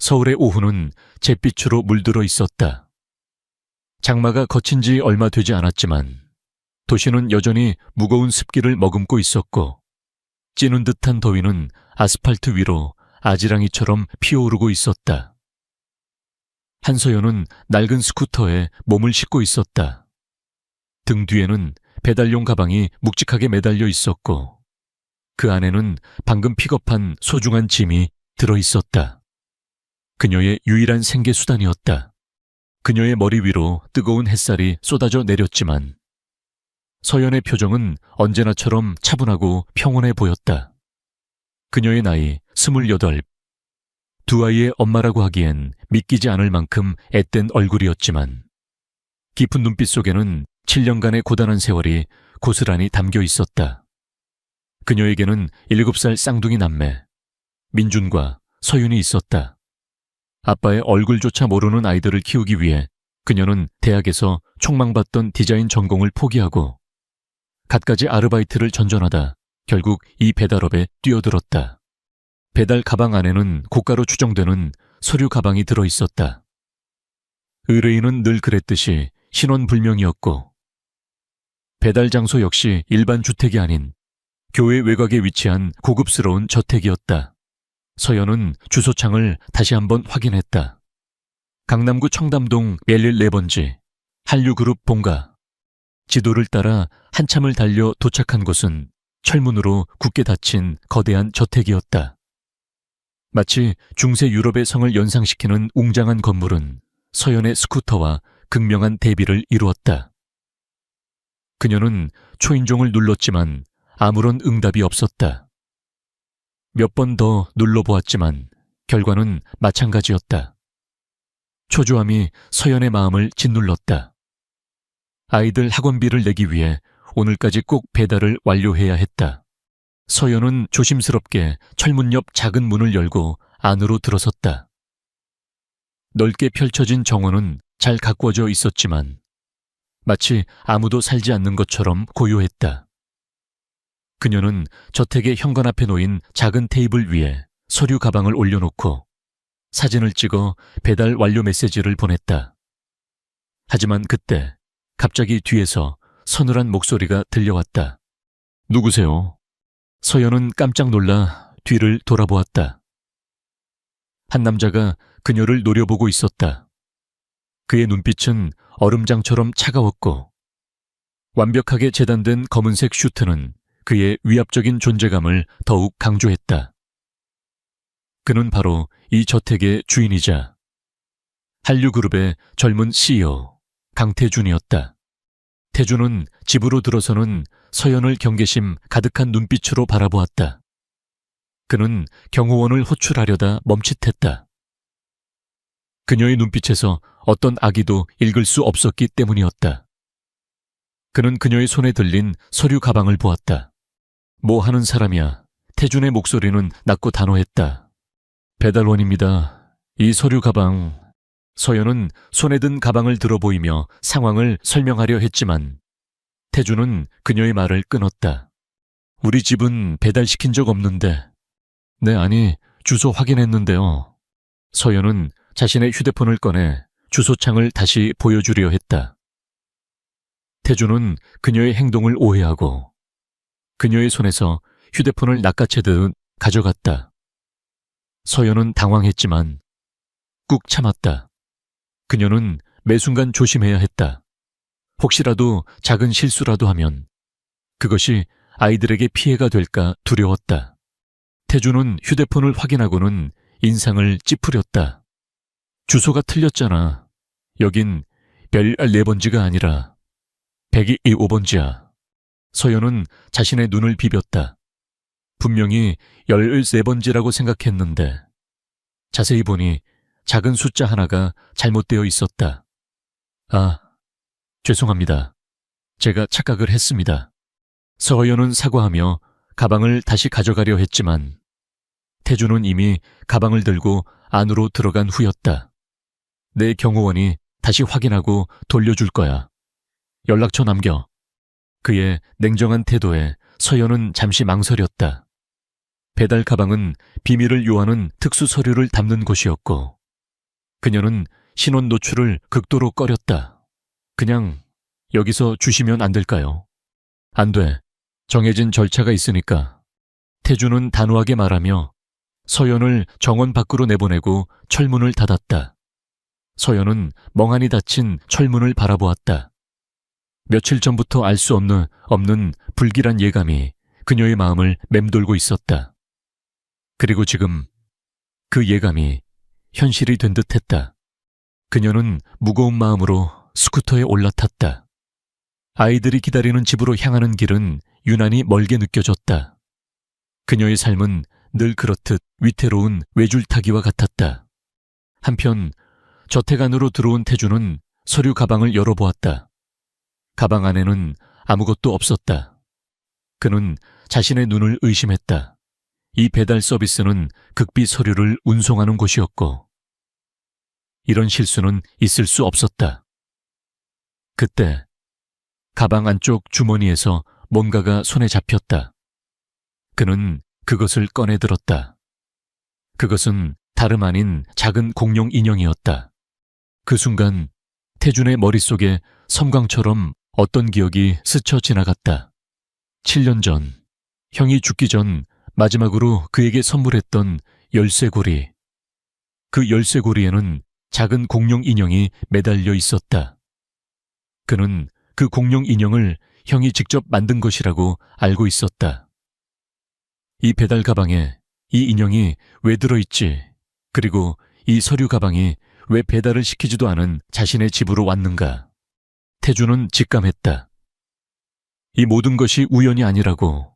서울의 오후는 잿빛으로 물들어 있었다. 장마가 거친 지 얼마 되지 않았지만 도시는 여전히 무거운 습기를 머금고 있었고 찌는 듯한 더위는 아스팔트 위로 아지랑이처럼 피어오르고 있었다. 한서연은 낡은 스쿠터에 몸을 싣고 있었다. 등 뒤에는 배달용 가방이 묵직하게 매달려 있었고 그 안에는 방금 픽업한 소중한 짐이 들어 있었다. 그녀의 유일한 생계 수단이었다. 그녀의 머리 위로 뜨거운 햇살이 쏟아져 내렸지만 서연의 표정은 언제나처럼 차분하고 평온해 보였다. 그녀의 나이 28, 두 아이의 엄마라고 하기엔 믿기지 않을 만큼 앳된 얼굴이었지만 깊은 눈빛 속에는 7년간의 고단한 세월이 고스란히 담겨 있었다. 그녀에게는 7살 쌍둥이 남매 민준과 서윤이 있었다. 아빠의 얼굴조차 모르는 아이들을 키우기 위해 그녀는 대학에서 촉망받던 디자인 전공을 포기하고 갖가지 아르바이트를 전전하다 결국 이 배달업에 뛰어들었다. 배달 가방 안에는 고가로 추정되는 서류 가방이 들어 있었다. 의뢰인은 늘 그랬듯이 신원불명이었고 배달 장소 역시 일반 주택이 아닌 교외 외곽에 위치한 고급스러운 저택이었다. 서연은 주소창을 다시 한번 확인했다. 강남구 청담동 114번지 한류그룹 본가. 지도를 따라 한참을 달려 도착한 곳은 철문으로 굳게 닫힌 거대한 저택이었다. 마치 중세 유럽의 성을 연상시키는 웅장한 건물은 서연의 스쿠터와 극명한 대비를 이루었다. 그녀는 초인종을 눌렀지만 아무런 응답이 없었다. 몇 번 더 눌러보았지만 결과는 마찬가지였다. 초조함이 서연의 마음을 짓눌렀다. 아이들 학원비를 내기 위해 오늘까지 꼭 배달을 완료해야 했다. 서연은 조심스럽게 철문 옆 작은 문을 열고 안으로 들어섰다. 넓게 펼쳐진 정원은 잘 가꾸어져 있었지만 마치 아무도 살지 않는 것처럼 고요했다. 그녀는 저택의 현관 앞에 놓인 작은 테이블 위에 서류 가방을 올려놓고 사진을 찍어 배달 완료 메시지를 보냈다. 하지만 그때 갑자기 뒤에서 서늘한 목소리가 들려왔다. 누구세요? 서연은 깜짝 놀라 뒤를 돌아보았다. 한 남자가 그녀를 노려보고 있었다. 그의 눈빛은 얼음장처럼 차가웠고 완벽하게 재단된 검은색 슈트는 그의 위압적인 존재감을 더욱 강조했다. 그는 바로 이 저택의 주인이자 한류그룹의 젊은 CEO 강태준이었다. 태준은 집으로 들어서는 서연을 경계심 가득한 눈빛으로 바라보았다. 그는 경호원을 호출하려다 멈칫했다. 그녀의 눈빛에서 어떤 악의도 읽을 수 없었기 때문이었다. 그는 그녀의 손에 들린 서류 가방을 보았다. 뭐 하는 사람이야? 태준의 목소리는 낮고 단호했다. 배달원입니다. 이 서류 가방. 서연은 손에 든 가방을 들어 보이며 상황을 설명하려 했지만 태준은 그녀의 말을 끊었다. 우리 집은 배달시킨 적 없는데. 네, 아니, 주소 확인했는데요. 서연은 자신의 휴대폰을 꺼내 주소창을 다시 보여주려 했다. 태준은 그녀의 행동을 오해하고 그녀의 손에서 휴대폰을 낚아채듯 가져갔다. 서연은 당황했지만 꾹 참았다. 그녀는 매 순간 조심해야 했다. 혹시라도 작은 실수라도 하면 그것이 아이들에게 피해가 될까 두려웠다. 태준은 휴대폰을 확인하고는 인상을 찌푸렸다. 주소가 틀렸잖아. 여긴 별 4번지가 아니라 102번지야. 서연은 자신의 눈을 비볐다. 분명히 13번지라고 생각했는데 자세히 보니 작은 숫자 하나가 잘못되어 있었다. 아, 죄송합니다. 제가 착각을 했습니다. 서연은 사과하며 가방을 다시 가져가려 했지만 태준은 이미 가방을 들고 안으로 들어간 후였다. 내 경호원이 다시 확인하고 돌려줄 거야. 연락처 남겨. 그의 냉정한 태도에 서연은 잠시 망설였다. 배달 가방은 비밀을 요하는 특수 서류를 담는 곳이었고, 그녀는 신원 노출을 극도로 꺼렸다. 그냥 여기서 주시면 안 될까요? 안 돼. 정해진 절차가 있으니까. 태주는 단호하게 말하며 서연을 정원 밖으로 내보내고 철문을 닫았다. 서연은 멍하니 닫힌 철문을 바라보았다. 며칠 전부터 알 수 없는 불길한 예감이 그녀의 마음을 맴돌고 있었다. 그리고 지금 그 예감이 현실이 된 듯했다. 그녀는 무거운 마음으로 스쿠터에 올라탔다. 아이들이 기다리는 집으로 향하는 길은 유난히 멀게 느껴졌다. 그녀의 삶은 늘 그렇듯 위태로운 외줄타기와 같았다. 한편 저택 안으로 들어온 태주는 서류 가방을 열어보았다. 가방 안에는 아무것도 없었다. 그는 자신의 눈을 의심했다. 이 배달 서비스는 극비 서류를 운송하는 곳이었고, 이런 실수는 있을 수 없었다. 그때 가방 안쪽 주머니에서 뭔가가 손에 잡혔다. 그는 그것을 꺼내 들었다. 그것은 다름 아닌 작은 공룡 인형이었다. 그 순간 태준의 머릿속에 섬광처럼 어떤 기억이 스쳐 지나갔다. 7년 전, 형이 죽기 전 마지막으로 그에게 선물했던 열쇠고리. 그 열쇠고리에는 작은 공룡 인형이 매달려 있었다. 그는 그 공룡 인형을 형이 직접 만든 것이라고 알고 있었다. 이 배달 가방에 이 인형이 왜 들어있지? 그리고 이 서류 가방이 왜 배달을 시키지도 않은 자신의 집으로 왔는가? 태주는 직감했다. 이 모든 것이 우연이 아니라고.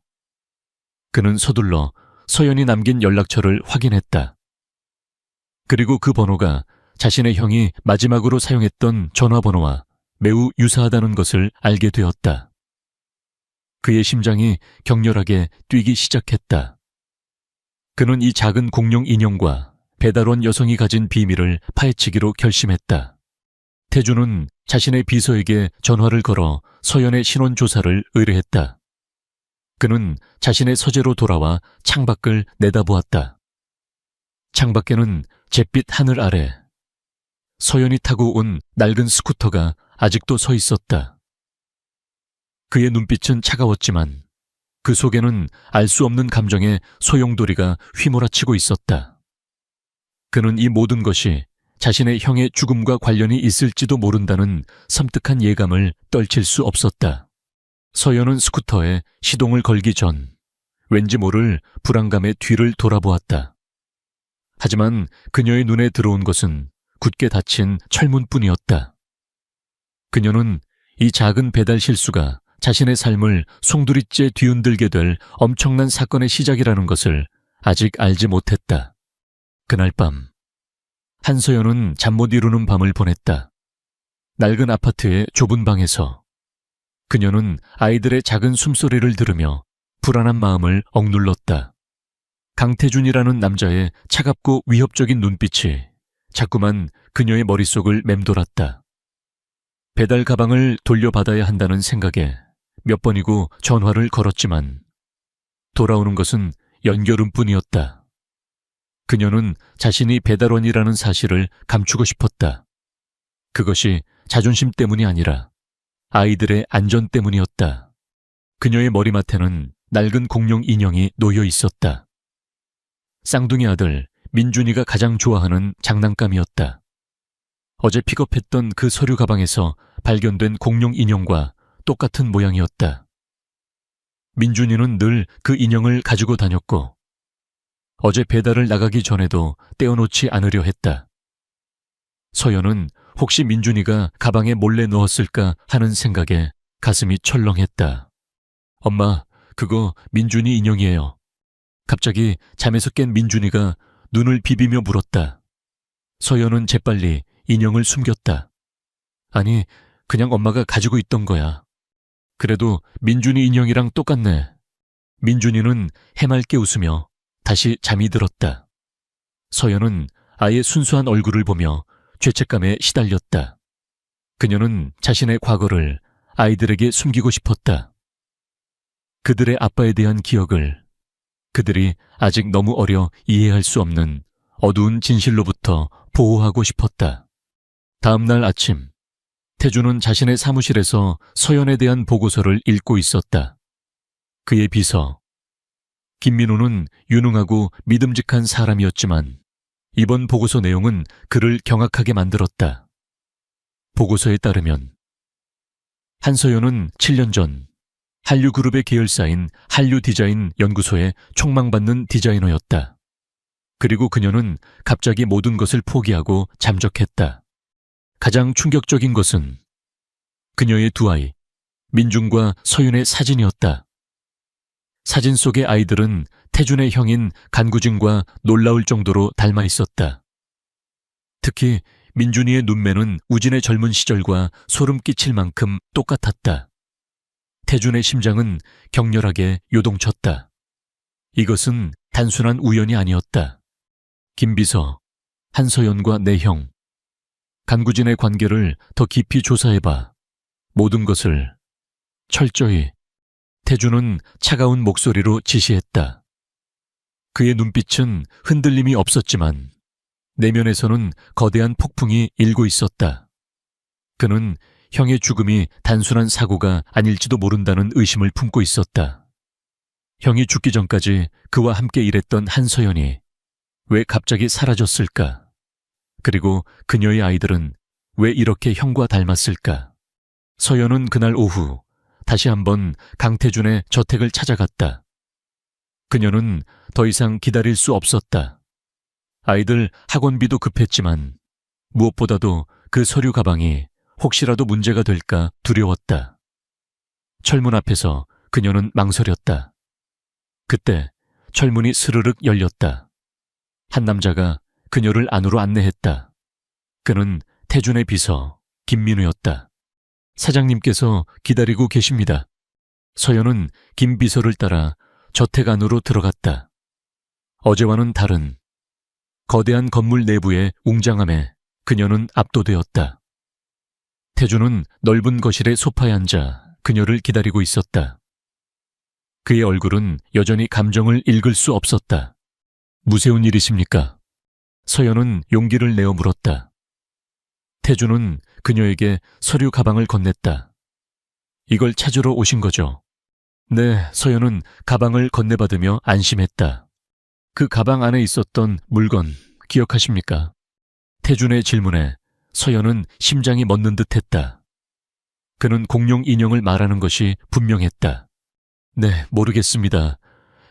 그는 서둘러 서연이 남긴 연락처를 확인했다. 그리고 그 번호가 자신의 형이 마지막으로 사용했던 전화번호와 매우 유사하다는 것을 알게 되었다. 그의 심장이 격렬하게 뛰기 시작했다. 그는 이 작은 공룡 인형과 배달원 여성이 가진 비밀을 파헤치기로 결심했다. 태주는 자신의 비서에게 전화를 걸어 서연의 신원 조사를 의뢰했다. 그는 자신의 서재로 돌아와 창밖을 내다보았다. 창밖에는 잿빛 하늘 아래 서연이 타고 온 낡은 스쿠터가 아직도 서 있었다. 그의 눈빛은 차가웠지만 그 속에는 알 수 없는 감정의 소용돌이가 휘몰아치고 있었다. 그는 이 모든 것이 자신의 형의 죽음과 관련이 있을지도 모른다는 섬뜩한 예감을 떨칠 수 없었다. 서연은 스쿠터에 시동을 걸기 전 왠지 모를 불안감에 뒤를 돌아보았다. 하지만 그녀의 눈에 들어온 것은 굳게 닫힌 철문뿐이었다. 그녀는 이 작은 배달 실수가 자신의 삶을 송두리째 뒤흔들게 될 엄청난 사건의 시작이라는 것을 아직 알지 못했다. 그날 밤, 한서연은 잠 못 이루는 밤을 보냈다. 낡은 아파트의 좁은 방에서 그녀는 아이들의 작은 숨소리를 들으며 불안한 마음을 억눌렀다. 강태준이라는 남자의 차갑고 위협적인 눈빛이 자꾸만 그녀의 머릿속을 맴돌았다. 배달 가방을 돌려받아야 한다는 생각에 몇 번이고 전화를 걸었지만 돌아오는 것은 연결음뿐이었다. 그녀는 자신이 배달원이라는 사실을 감추고 싶었다. 그것이 자존심 때문이 아니라 아이들의 안전 때문이었다. 그녀의 머리맡에는 낡은 공룡 인형이 놓여 있었다. 쌍둥이 아들 민준이가 가장 좋아하는 장난감이었다. 어제 픽업했던 그 서류 가방에서 발견된 공룡 인형과 똑같은 모양이었다. 민준이는 늘 그 인형을 가지고 다녔고 어제 배달을 나가기 전에도 떼어놓지 않으려 했다. 서연은 혹시 민준이가 가방에 몰래 넣었을까 하는 생각에 가슴이 철렁했다. 엄마, 그거 민준이 인형이에요. 갑자기 잠에서 깬 민준이가 눈을 비비며 물었다. 서연은 재빨리 인형을 숨겼다. 아니, 그냥 엄마가 가지고 있던 거야. 그래도 민준이 인형이랑 똑같네. 민준이는 해맑게 웃으며 다시 잠이 들었다. 서연은 아이의 순수한 얼굴을 보며 죄책감에 시달렸다. 그녀는 자신의 과거를 아이들에게 숨기고 싶었다. 그들의 아빠에 대한 기억을, 그들이 아직 너무 어려 이해할 수 없는 어두운 진실로부터 보호하고 싶었다. 다음 날 아침, 태주는 자신의 사무실에서 서연에 대한 보고서를 읽고 있었다. 그의 비서, 김민호는 유능하고 믿음직한 사람이었지만 이번 보고서 내용은 그를 경악하게 만들었다. 보고서에 따르면 한서연은 7년 전 한류그룹의 계열사인 한류디자인 연구소에 촉망받는 디자이너였다. 그리고 그녀는 갑자기 모든 것을 포기하고 잠적했다. 가장 충격적인 것은 그녀의 두 아이, 민중과 서윤의 사진이었다. 사진 속의 아이들은 태준의 형인 간구진과 놀라울 정도로 닮아 있었다. 특히 민준이의 눈매는 우진의 젊은 시절과 소름 끼칠 만큼 똑같았다. 태준의 심장은 격렬하게 요동쳤다. 이것은 단순한 우연이 아니었다. 김비서, 한서연과 내 형, 간구진의 관계를 더 깊이 조사해봐. 모든 것을 철저히. 태준은 차가운 목소리로 지시했다. 그의 눈빛은 흔들림이 없었지만 내면에서는 거대한 폭풍이 일고 있었다. 그는 형의 죽음이 단순한 사고가 아닐지도 모른다는 의심을 품고 있었다. 형이 죽기 전까지 그와 함께 일했던 한서연이 왜 갑자기 사라졌을까? 그리고 그녀의 아이들은 왜 이렇게 형과 닮았을까? 서연은 그날 오후 다시 한번 강태준의 저택을 찾아갔다. 그녀는 더 이상 기다릴 수 없었다. 아이들 학원비도 급했지만 무엇보다도 그 서류 가방이 혹시라도 문제가 될까 두려웠다. 철문 앞에서 그녀는 망설였다. 그때 철문이 스르륵 열렸다. 한 남자가 그녀를 안으로 안내했다. 그는 태준의 비서 김민우였다. 사장님께서 기다리고 계십니다. 서연은 김 비서를 따라 저택 안으로 들어갔다. 어제와는 다른 거대한 건물 내부의 웅장함에 그녀는 압도되었다. 태준은 넓은 거실의 소파에 앉아 그녀를 기다리고 있었다. 그의 얼굴은 여전히 감정을 읽을 수 없었다. 무쇠운 일이십니까? 서연은 용기를 내어 물었다. 태준은 그녀에게 서류 가방을 건넸다. 이걸 찾으러 오신 거죠? 네, 서연은 가방을 건네받으며 안심했다. 그 가방 안에 있었던 물건 기억하십니까? 태준의 질문에 서연은 심장이 멎는 듯했다. 그는 공룡 인형을 말하는 것이 분명했다. 네, 모르겠습니다.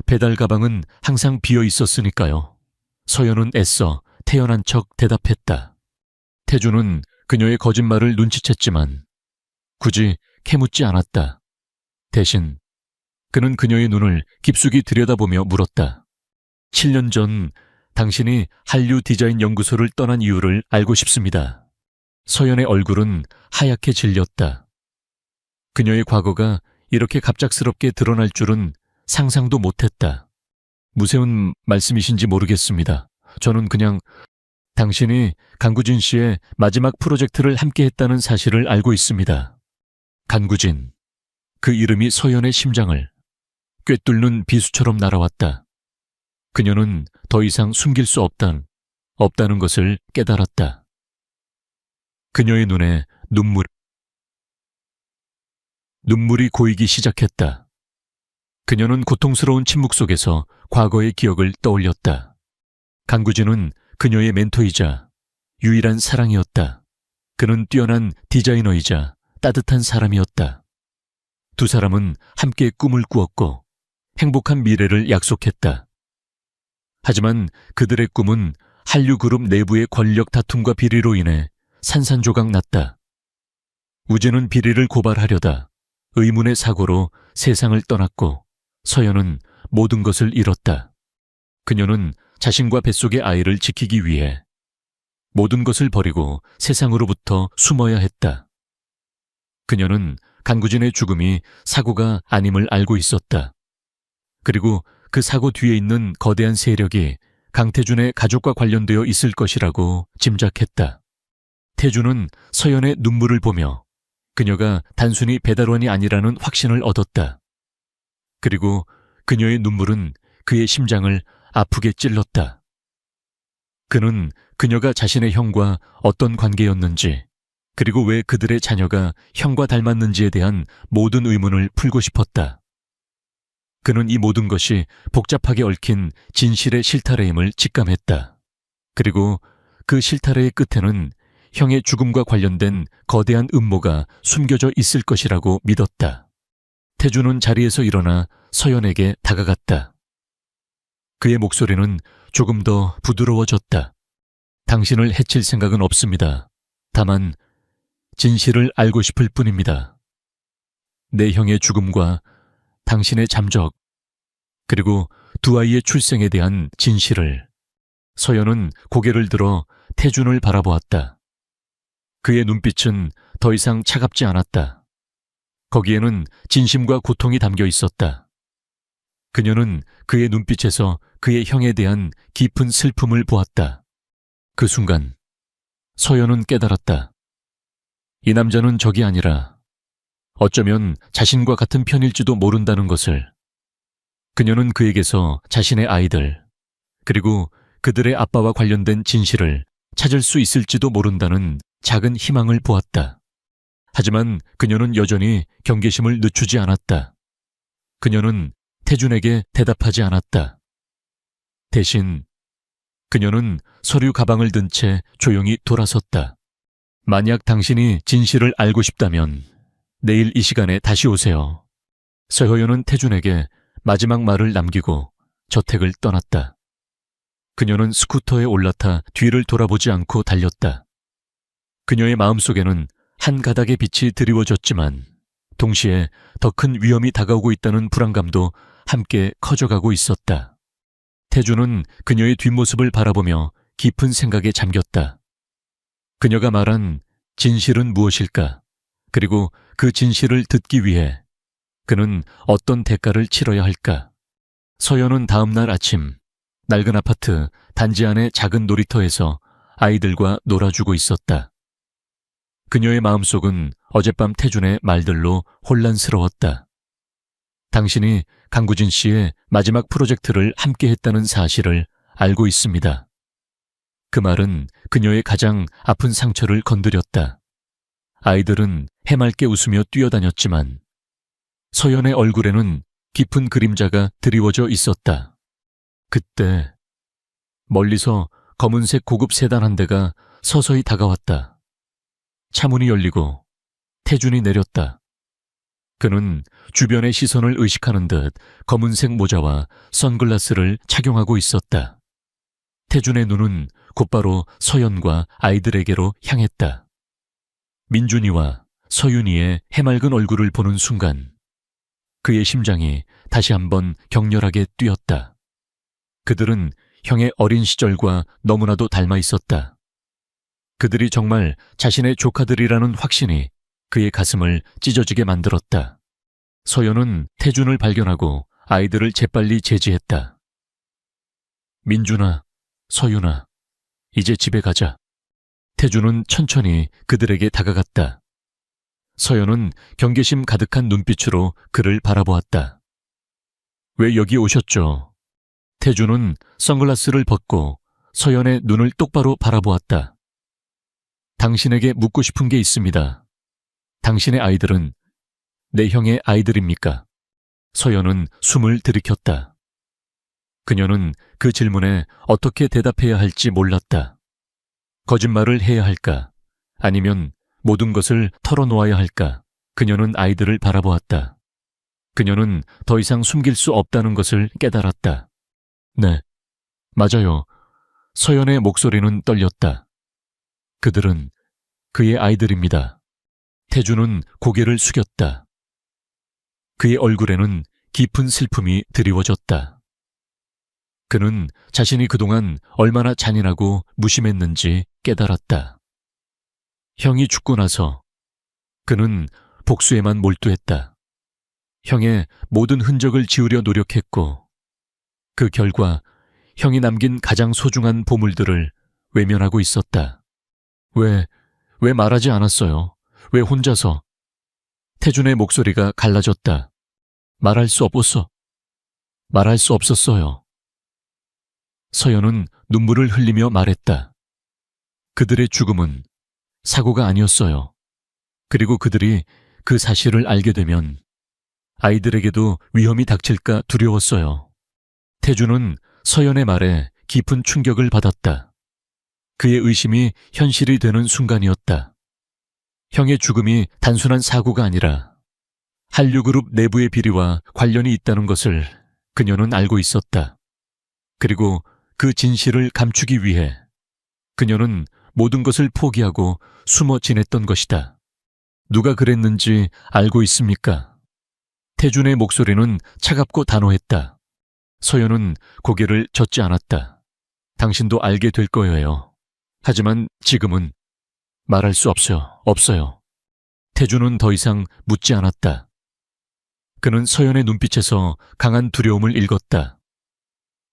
배달 가방은 항상 비어 있었으니까요. 서연은 애써 태연한 척 대답했다. 태준은 그녀의 거짓말을 눈치챘지만 굳이 캐묻지 않았다. 대신 그는 그녀의 눈을 깊숙이 들여다보며 물었다. 7년 전 당신이 한류 디자인 연구소를 떠난 이유를 알고 싶습니다. 서연의 얼굴은 하얗게 질렸다. 그녀의 과거가 이렇게 갑작스럽게 드러날 줄은 상상도 못했다. 무쇠운 말씀이신지 모르겠습니다. 저는 그냥 당신이 간구진 씨의 마지막 프로젝트를 함께 했다는 사실을 알고 있습니다. 간구진. 그 이름이 서연의 심장을 꿰뚫는 비수처럼 날아왔다. 그녀는 더 이상 숨길 수 없다는 것을 깨달았다. 그녀의 눈에 눈물이 고이기 시작했다. 그녀는 고통스러운 침묵 속에서 과거의 기억을 떠올렸다. 간구진은 그녀의 멘토이자 유일한 사랑이었다. 그는 뛰어난 디자이너이자 따뜻한 사람이었다. 두 사람은 함께 꿈을 꾸었고 행복한 미래를 약속했다. 하지만 그들의 꿈은 한류그룹 내부의 권력 다툼과 비리로 인해 산산조각 났다. 우진은 비리를 고발하려다 의문의 사고로 세상을 떠났고 서연은 모든 것을 잃었다. 그녀는 자신과 뱃속의 아이를 지키기 위해 모든 것을 버리고 세상으로부터 숨어야 했다. 그녀는 간구진의 죽음이 사고가 아님을 알고 있었다. 그리고 그 사고 뒤에 있는 거대한 세력이 강태준의 가족과 관련되어 있을 것이라고 짐작했다. 태준은 서연의 눈물을 보며 그녀가 단순히 배달원이 아니라는 확신을 얻었다. 그리고 그녀의 눈물은 그의 심장을 아프게 찔렀다. 그는 그녀가 자신의 형과 어떤 관계였는지, 그리고 왜 그들의 자녀가 형과 닮았는지에 대한 모든 의문을 풀고 싶었다. 그는 이 모든 것이 복잡하게 얽힌 진실의 실타래임을 직감했다. 그리고 그 실타래의 끝에는 형의 죽음과 관련된 거대한 음모가 숨겨져 있을 것이라고 믿었다. 태주는 자리에서 일어나 서연에게 다가갔다. 그의 목소리는 조금 더 부드러워졌다. 당신을 해칠 생각은 없습니다. 다만 진실을 알고 싶을 뿐입니다. 내 형의 죽음과 당신의 잠적, 그리고 두 아이의 출생에 대한 진실을. 서연은 고개를 들어 태준을 바라보았다. 그의 눈빛은 더 이상 차갑지 않았다. 거기에는 진심과 고통이 담겨 있었다. 그녀는 그의 눈빛에서 그의 형에 대한 깊은 슬픔을 보았다. 그 순간 서연은 깨달았다. 이 남자는 적이 아니라 어쩌면 자신과 같은 편일지도 모른다는 것을. 그녀는 그에게서 자신의 아이들, 그리고 그들의 아빠와 관련된 진실을 찾을 수 있을지도 모른다는 작은 희망을 보았다. 하지만 그녀는 여전히 경계심을 늦추지 않았다. 그녀는 태준에게 대답하지 않았다. 대신 그녀는 서류 가방을 든 채 조용히 돌아섰다. 만약 당신이 진실을 알고 싶다면 내일 이 시간에 다시 오세요. 서효연은 태준에게 마지막 말을 남기고 저택을 떠났다. 그녀는 스쿠터에 올라타 뒤를 돌아보지 않고 달렸다. 그녀의 마음속에는 한 가닥의 빛이 드리워졌지만 동시에 더 큰 위험이 다가오고 있다는 불안감도 함께 커져가고 있었다. 태준은 그녀의 뒷모습을 바라보며 깊은 생각에 잠겼다. 그녀가 말한 진실은 무엇일까? 그리고 그 진실을 듣기 위해 그는 어떤 대가를 치러야 할까? 서연은 다음 날 아침 낡은 아파트 단지 안의 작은 놀이터에서 아이들과 놀아주고 있었다. 그녀의 마음속은 어젯밤 태준의 말들로 혼란스러웠다. 당신이 강구진 씨의 마지막 프로젝트를 함께 했다는 사실을 알고 있습니다. 그 말은 그녀의 가장 아픈 상처를 건드렸다. 아이들은 해맑게 웃으며 뛰어다녔지만 서연의 얼굴에는 깊은 그림자가 드리워져 있었다. 그때 멀리서 검은색 고급 세단 한 대가 서서히 다가왔다. 차문이 열리고 태준이 내렸다. 그는 주변의 시선을 의식하는 듯 검은색 모자와 선글라스를 착용하고 있었다. 태준의 눈은 곧바로 서연과 아이들에게로 향했다. 민준이와 서윤이의 해맑은 얼굴을 보는 순간 그의 심장이 다시 한번 격렬하게 뛰었다. 그들은 형의 어린 시절과 너무나도 닮아 있었다. 그들이 정말 자신의 조카들이라는 확신이 그의 가슴을 찢어지게 만들었다. 서연은 태준을 발견하고 아이들을 재빨리 제지했다. 민준아, 서윤아, 이제 집에 가자. 태준은 천천히 그들에게 다가갔다. 서연은 경계심 가득한 눈빛으로 그를 바라보았다. 왜 여기 오셨죠? 태준은 선글라스를 벗고 서연의 눈을 똑바로 바라보았다. 당신에게 묻고 싶은 게 있습니다. 당신의 아이들은 내 형의 아이들입니까? 서연은 숨을 들이켰다. 그녀는 그 질문에 어떻게 대답해야 할지 몰랐다. 거짓말을 해야 할까? 아니면 모든 것을 털어놓아야 할까? 그녀는 아이들을 바라보았다. 그녀는 더 이상 숨길 수 없다는 것을 깨달았다. 네, 맞아요. 서연의 목소리는 떨렸다. 그들은 그의 아이들입니다. 태준은 고개를 숙였다. 그의 얼굴에는 깊은 슬픔이 드리워졌다. 그는 자신이 그동안 얼마나 잔인하고 무심했는지 깨달았다. 형이 죽고 나서 그는 복수에만 몰두했다. 형의 모든 흔적을 지우려 노력했고 그 결과 형이 남긴 가장 소중한 보물들을 외면하고 있었다. 왜 말하지 않았어요? 왜 혼자서? 태준의 목소리가 갈라졌다. 말할 수 없었어. 말할 수 없었어요. 서연은 눈물을 흘리며 말했다. 그들의 죽음은 사고가 아니었어요. 그리고 그들이 그 사실을 알게 되면 아이들에게도 위험이 닥칠까 두려웠어요. 태주는 서연의 말에 깊은 충격을 받았다. 그의 의심이 현실이 되는 순간이었다. 형의 죽음이 단순한 사고가 아니라 한류그룹 내부의 비리와 관련이 있다는 것을 그녀는 알고 있었다. 그리고 그 진실을 감추기 위해 그녀는 모든 것을 포기하고 숨어 지냈던 것이다. 누가 그랬는지 알고 있습니까? 태준의 목소리는 차갑고 단호했다. 서연은 고개를 젓지 않았다. 당신도 알게 될 거예요. 하지만 지금은 말할 수 없어요. 태준은 더 이상 묻지 않았다. 그는 서연의 눈빛에서 강한 두려움을 읽었다.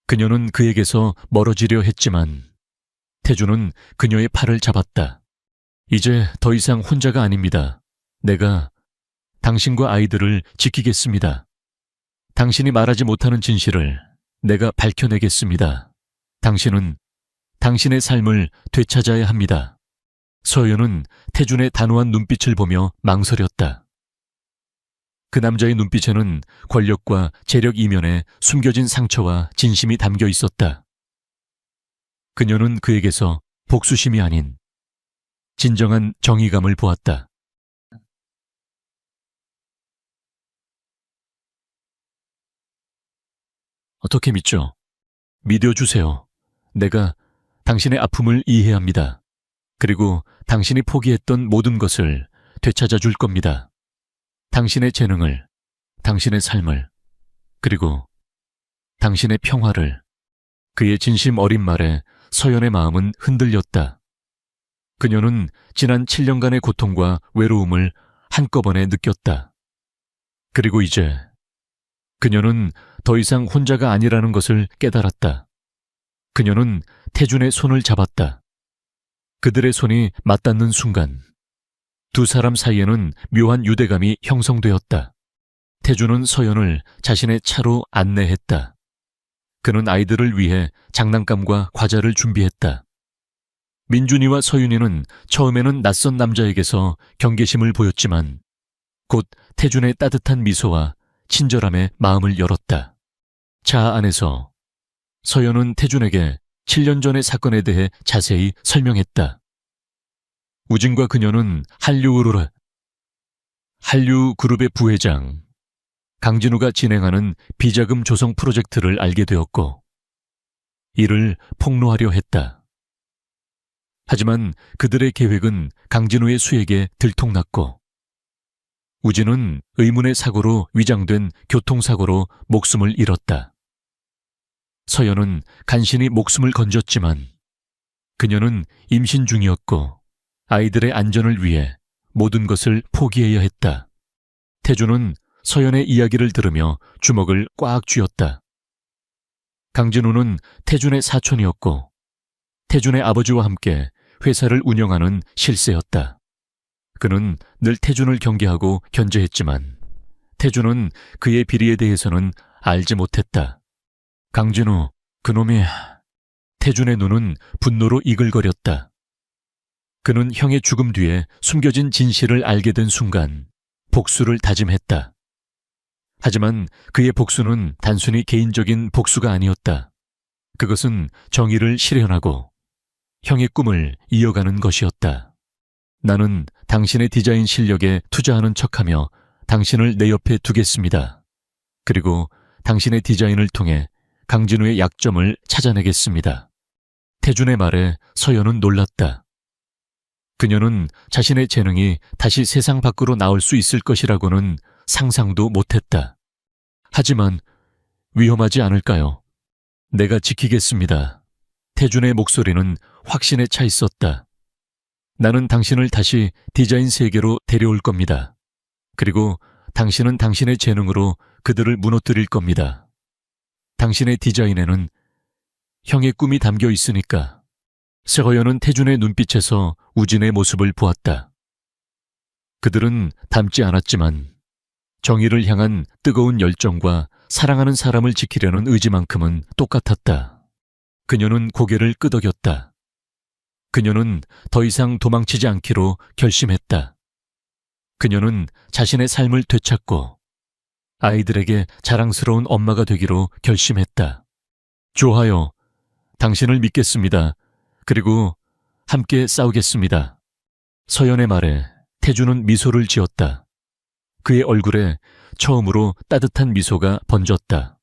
그녀는 그에게서 멀어지려 했지만 태준은 그녀의 팔을 잡았다. 이제 더 이상 혼자가 아닙니다. 내가 당신과 아이들을 지키겠습니다. 당신이 말하지 못하는 진실을 내가 밝혀내겠습니다. 당신은 당신의 삶을 되찾아야 합니다. 서연은 태준의 단호한 눈빛을 보며 망설였다. 그 남자의 눈빛에는 권력과 재력 이면에 숨겨진 상처와 진심이 담겨 있었다. 그녀는 그에게서 복수심이 아닌 진정한 정의감을 보았다. 어떻게 믿죠? 믿어주세요. 내가 당신의 아픔을 이해합니다. 그리고 당신이 포기했던 모든 것을 되찾아 줄 겁니다. 당신의 재능을, 당신의 삶을, 그리고 당신의 평화를. 그의 진심 어린 말에 서연의 마음은 흔들렸다. 그녀는 지난 7년간의 고통과 외로움을 한꺼번에 느꼈다. 그리고 이제 그녀는 더 이상 혼자가 아니라는 것을 깨달았다. 그녀는 태준의 손을 잡았다. 그들의 손이 맞닿는 순간 두 사람 사이에는 묘한 유대감이 형성되었다. 태준은 서연을 자신의 차로 안내했다. 그는 아이들을 위해 장난감과 과자를 준비했다. 민준이와 서윤이는 처음에는 낯선 남자에게서 경계심을 보였지만 곧 태준의 따뜻한 미소와 친절함에 마음을 열었다. 차 안에서 서연은 태준에게 7년 전의 사건에 대해 자세히 설명했다. 우진과 그녀는 한류그룹의 부회장 강진우가 진행하는 비자금 조성 프로젝트를 알게 되었고 이를 폭로하려 했다. 하지만 그들의 계획은 강진우의 수ек에 들통났고 우진은 의문의 사고로 위장된 교통사고로 목숨을 잃었다. 서연은 간신히 목숨을 건졌지만 그녀는 임신 중이었고 아이들의 안전을 위해 모든 것을 포기해야 했다. 태준은 서연의 이야기를 들으며 주먹을 꽉 쥐었다. 강진우는 태준의 사촌이었고 태준의 아버지와 함께 회사를 운영하는 실세였다. 그는 늘 태준을 경계하고 견제했지만 태준은 그의 비리에 대해서는 알지 못했다. 강진우, 그놈이... 태준의 눈은 분노로 이글거렸다. 그는 형의 죽음 뒤에 숨겨진 진실을 알게 된 순간 복수를 다짐했다. 하지만 그의 복수는 단순히 개인적인 복수가 아니었다. 그것은 정의를 실현하고 형의 꿈을 이어가는 것이었다. 나는 당신의 디자인 실력에 투자하는 척하며 당신을 내 옆에 두겠습니다. 그리고 당신의 디자인을 통해 강진우의 약점을 찾아내겠습니다. 태준의 말에 서연은 놀랐다. 그녀는 자신의 재능이 다시 세상 밖으로 나올 수 있을 것이라고는 상상도 못했다. 하지만 위험하지 않을까요? 내가 지키겠습니다. 태준의 목소리는 확신에 차 있었다. 나는 당신을 다시 디자인 세계로 데려올 겁니다. 그리고 당신은 당신의 재능으로 그들을 무너뜨릴 겁니다. 당신의 디자인에는 형의 꿈이 담겨 있으니까. 서연은 태준의 눈빛에서 우진의 모습을 보았다. 그들은 닮지 않았지만 정의를 향한 뜨거운 열정과 사랑하는 사람을 지키려는 의지만큼은 똑같았다. 그녀는 고개를 끄덕였다. 그녀는 더 이상 도망치지 않기로 결심했다. 그녀는 자신의 삶을 되찾고 아이들에게 자랑스러운 엄마가 되기로 결심했다. 좋아요. 당신을 믿겠습니다. 그리고 함께 싸우겠습니다. 서연의 말에 태주는 미소를 지었다. 그의 얼굴에 처음으로 따뜻한 미소가 번졌다.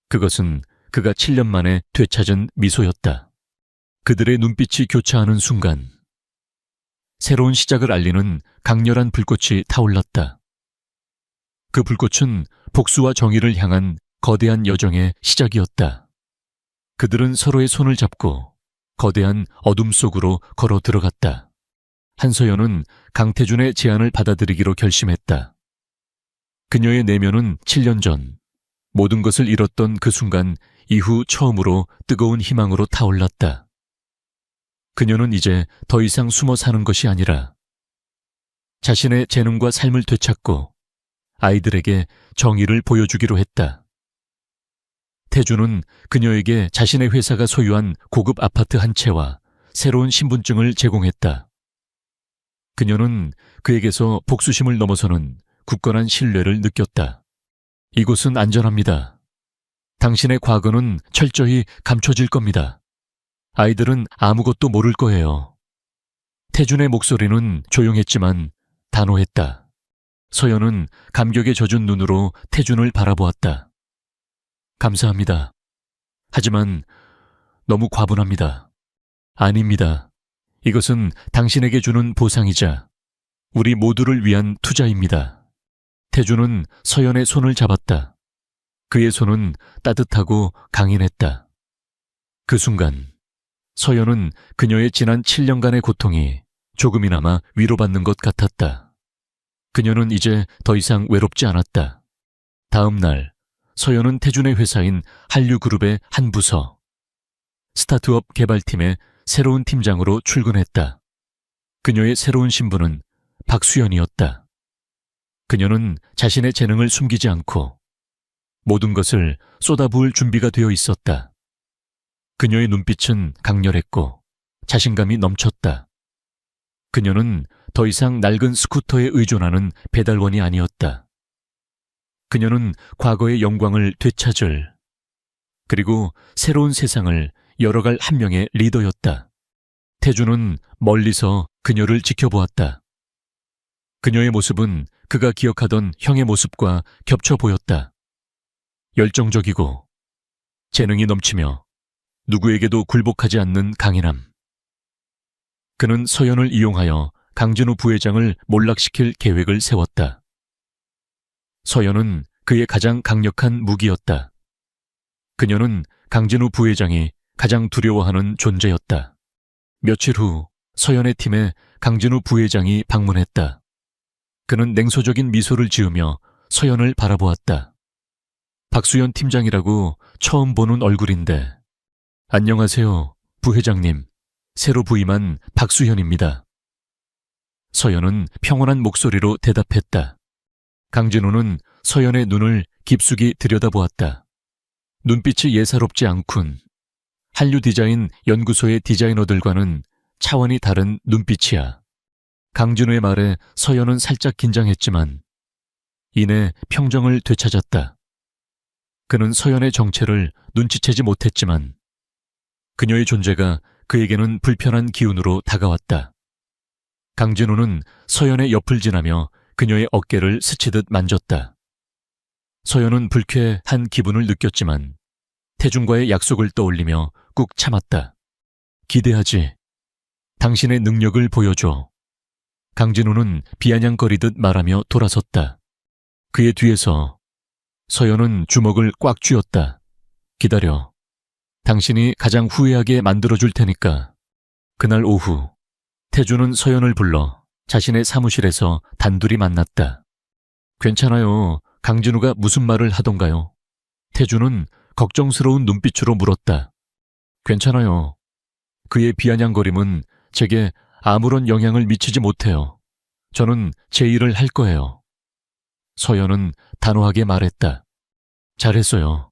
그것은 그가 7년 만에 되찾은 미소였다. 그들의 눈빛이 교차하는 순간 새로운 시작을 알리는 강렬한 불꽃이 타올랐다. 그 불꽃은 복수와 정의를 향한 거대한 여정의 시작이었다. 그들은 서로의 손을 잡고 거대한 어둠 속으로 걸어 들어갔다. 한서연은 강태준의 제안을 받아들이기로 결심했다. 그녀의 내면은 7년 전 모든 것을 잃었던 그 순간 이후 처음으로 뜨거운 희망으로 타올랐다. 그녀는 이제 더 이상 숨어 사는 것이 아니라 자신의 재능과 삶을 되찾고 아이들에게 정의를 보여주기로 했다. 태주는 그녀에게 자신의 회사가 소유한 고급 아파트 한 채와 새로운 신분증을 제공했다. 그녀는 그에게서 복수심을 넘어서는 굳건한 신뢰를 느꼈다. 이곳은 안전합니다. 당신의 과거는 철저히 감춰질 겁니다. 아이들은 아무것도 모를 거예요. 태준의 목소리는 조용했지만 단호했다. 서연은 감격에 젖은 눈으로 태준을 바라보았다. 감사합니다. 하지만 너무 과분합니다. 아닙니다. 이것은 당신에게 주는 보상이자 우리 모두를 위한 투자입니다. 태준은 서연의 손을 잡았다. 그의 손은 따뜻하고 강인했다. 그 순간 서연은 그녀의 지난 7년간의 고통이 조금이나마 위로받는 것 같았다. 그녀는 이제 더 이상 외롭지 않았다. 다음 날 서연은 태준의 회사인 한류그룹의 한 부서 스타트업 개발팀의 새로운 팀장으로 출근했다. 그녀의 새로운 신분은 박수연이었다. 그녀는 자신의 재능을 숨기지 않고 모든 것을 쏟아부을 준비가 되어 있었다. 그녀의 눈빛은 강렬했고 자신감이 넘쳤다. 그녀는 더 이상 낡은 스쿠터에 의존하는 배달원이 아니었다. 그녀는 과거의 영광을 되찾을 그리고 새로운 세상을 열어갈 한 명의 리더였다. 태주는 멀리서 그녀를 지켜보았다. 그녀의 모습은 그가 기억하던 형의 모습과 겹쳐 보였다. 열정적이고 재능이 넘치며 누구에게도 굴복하지 않는 강인함. 그는 서연을 이용하여 강진우 부회장을 몰락시킬 계획을 세웠다. 서연은 그의 가장 강력한 무기였다. 그녀는 강진우 부회장이 가장 두려워하는 존재였다. 며칠 후 서연의 팀에 강진우 부회장이 방문했다. 그는 냉소적인 미소를 지으며 서연을 바라보았다. 박수연 팀장이라고 처음 보는 얼굴인데. 안녕하세요, 부회장님. 새로 부임한 박수현입니다. 서연은 평온한 목소리로 대답했다. 강진우는 서연의 눈을 깊숙이 들여다보았다. 눈빛이 예사롭지 않군. 한류 디자인 연구소의 디자이너들과는 차원이 다른 눈빛이야. 강진우의 말에 서연은 살짝 긴장했지만 이내 평정을 되찾았다. 그는 서연의 정체를 눈치채지 못했지만 그녀의 존재가 그에게는 불편한 기운으로 다가왔다. 강진우는 서연의 옆을 지나며 그녀의 어깨를 스치듯 만졌다. 서연은 불쾌한 기분을 느꼈지만 태준과의 약속을 떠올리며 꾹 참았다. 기대하지. 당신의 능력을 보여줘. 강진우는 비아냥거리듯 말하며 돌아섰다. 그의 뒤에서 서연은 주먹을 꽉 쥐었다. 기다려. 당신이 가장 후회하게 만들어줄 테니까. 그날 오후 태준은 서연을 불러 자신의 사무실에서 단둘이 만났다. 괜찮아요. 강진우가 무슨 말을 하던가요? 태준은 걱정스러운 눈빛으로 물었다. 괜찮아요. 그의 비아냥거림은 제게 아무런 영향을 미치지 못해요. 저는 제 일을 할 거예요. 서연은 단호하게 말했다. 잘했어요.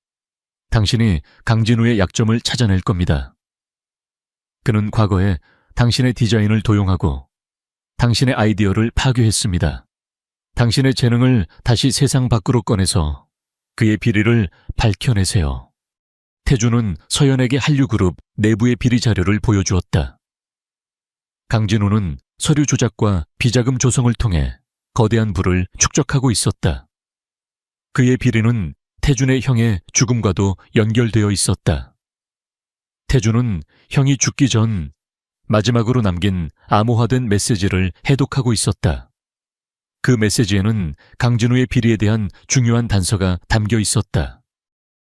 당신이 강진우의 약점을 찾아낼 겁니다. 그는 과거에 당신의 디자인을 도용하고 당신의 아이디어를 파괴했습니다. 당신의 재능을 다시 세상 밖으로 꺼내서 그의 비리를 밝혀내세요. 태주는 서연에게 한류그룹 내부의 비리 자료를 보여주었다. 강진우는 서류 조작과 비자금 조성을 통해 거대한 부를 축적하고 있었다. 그의 비리는 태준의 형의 죽음과도 연결되어 있었다. 태준은 형이 죽기 전 마지막으로 남긴 암호화된 메시지를 해독하고 있었다. 그 메시지에는 강진우의 비리에 대한 중요한 단서가 담겨 있었다.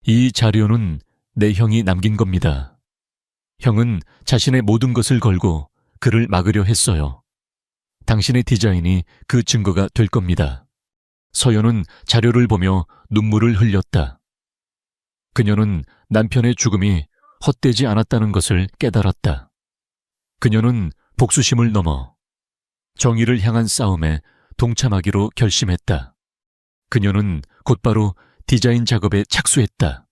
이 자료는 내 형이 남긴 겁니다. 형은 자신의 모든 것을 걸고 그를 막으려 했어요. 당신의 디자인이 그 증거가 될 겁니다. 서연은 자료를 보며 눈물을 흘렸다. 그녀는 남편의 죽음이 헛되지 않았다는 것을 깨달았다. 그녀는 복수심을 넘어 정의를 향한 싸움에 동참하기로 결심했다. 그녀는 곧바로 디자인 작업에 착수했다.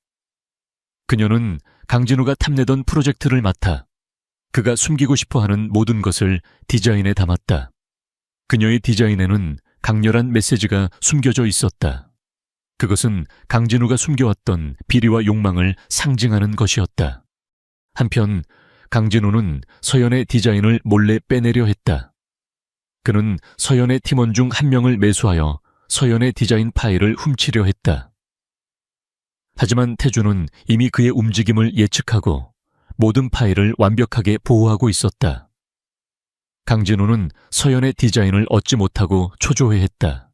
그녀는 강진우가 탐내던 프로젝트를 맡아 그가 숨기고 싶어하는 모든 것을 디자인에 담았다. 그녀의 디자인에는 강렬한 메시지가 숨겨져 있었다. 그것은 강진우가 숨겨왔던 비리와 욕망을 상징하는 것이었다. 한편 강진우는 서연의 디자인을 몰래 빼내려 했다. 그는 서연의 팀원 중 한 명을 매수하여 서연의 디자인 파일을 훔치려 했다. 하지만 태주는 이미 그의 움직임을 예측하고 모든 파일을 완벽하게 보호하고 있었다. 강진우는 서연의 디자인을 얻지 못하고 초조해했다.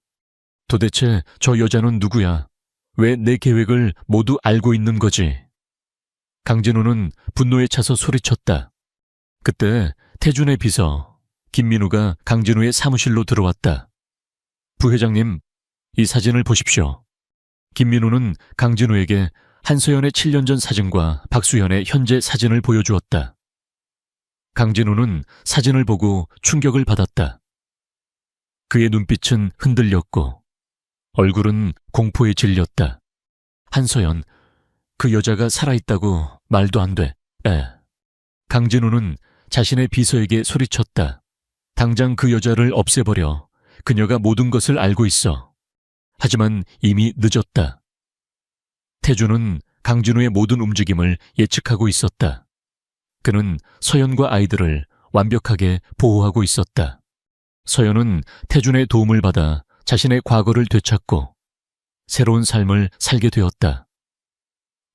도대체 저 여자는 누구야? 왜 내 계획을 모두 알고 있는 거지? 강진우는 분노에 차서 소리쳤다. 그때 태준의 비서 김민우가 강진우의 사무실로 들어왔다. 부회장님, 이 사진을 보십시오. 김민우는 강진우에게 한서연의 7년 전 사진과 박수현의 현재 사진을 보여주었다. 강진우는 사진을 보고 충격을 받았다. 그의 눈빛은 흔들렸고 얼굴은 공포에 질렸다. 한서연, 그 여자가 살아있다고 말도 안 돼. 강진우는 자신의 비서에게 소리쳤다. 당장 그 여자를 없애버려. 그녀가 모든 것을 알고 있어. 하지만 이미 늦었다. 태주는 강진우의 모든 움직임을 예측하고 있었다. 그는 서연과 아이들을 완벽하게 보호하고 있었다. 서연은 태준의 도움을 받아 자신의 과거를 되찾고 새로운 삶을 살게 되었다.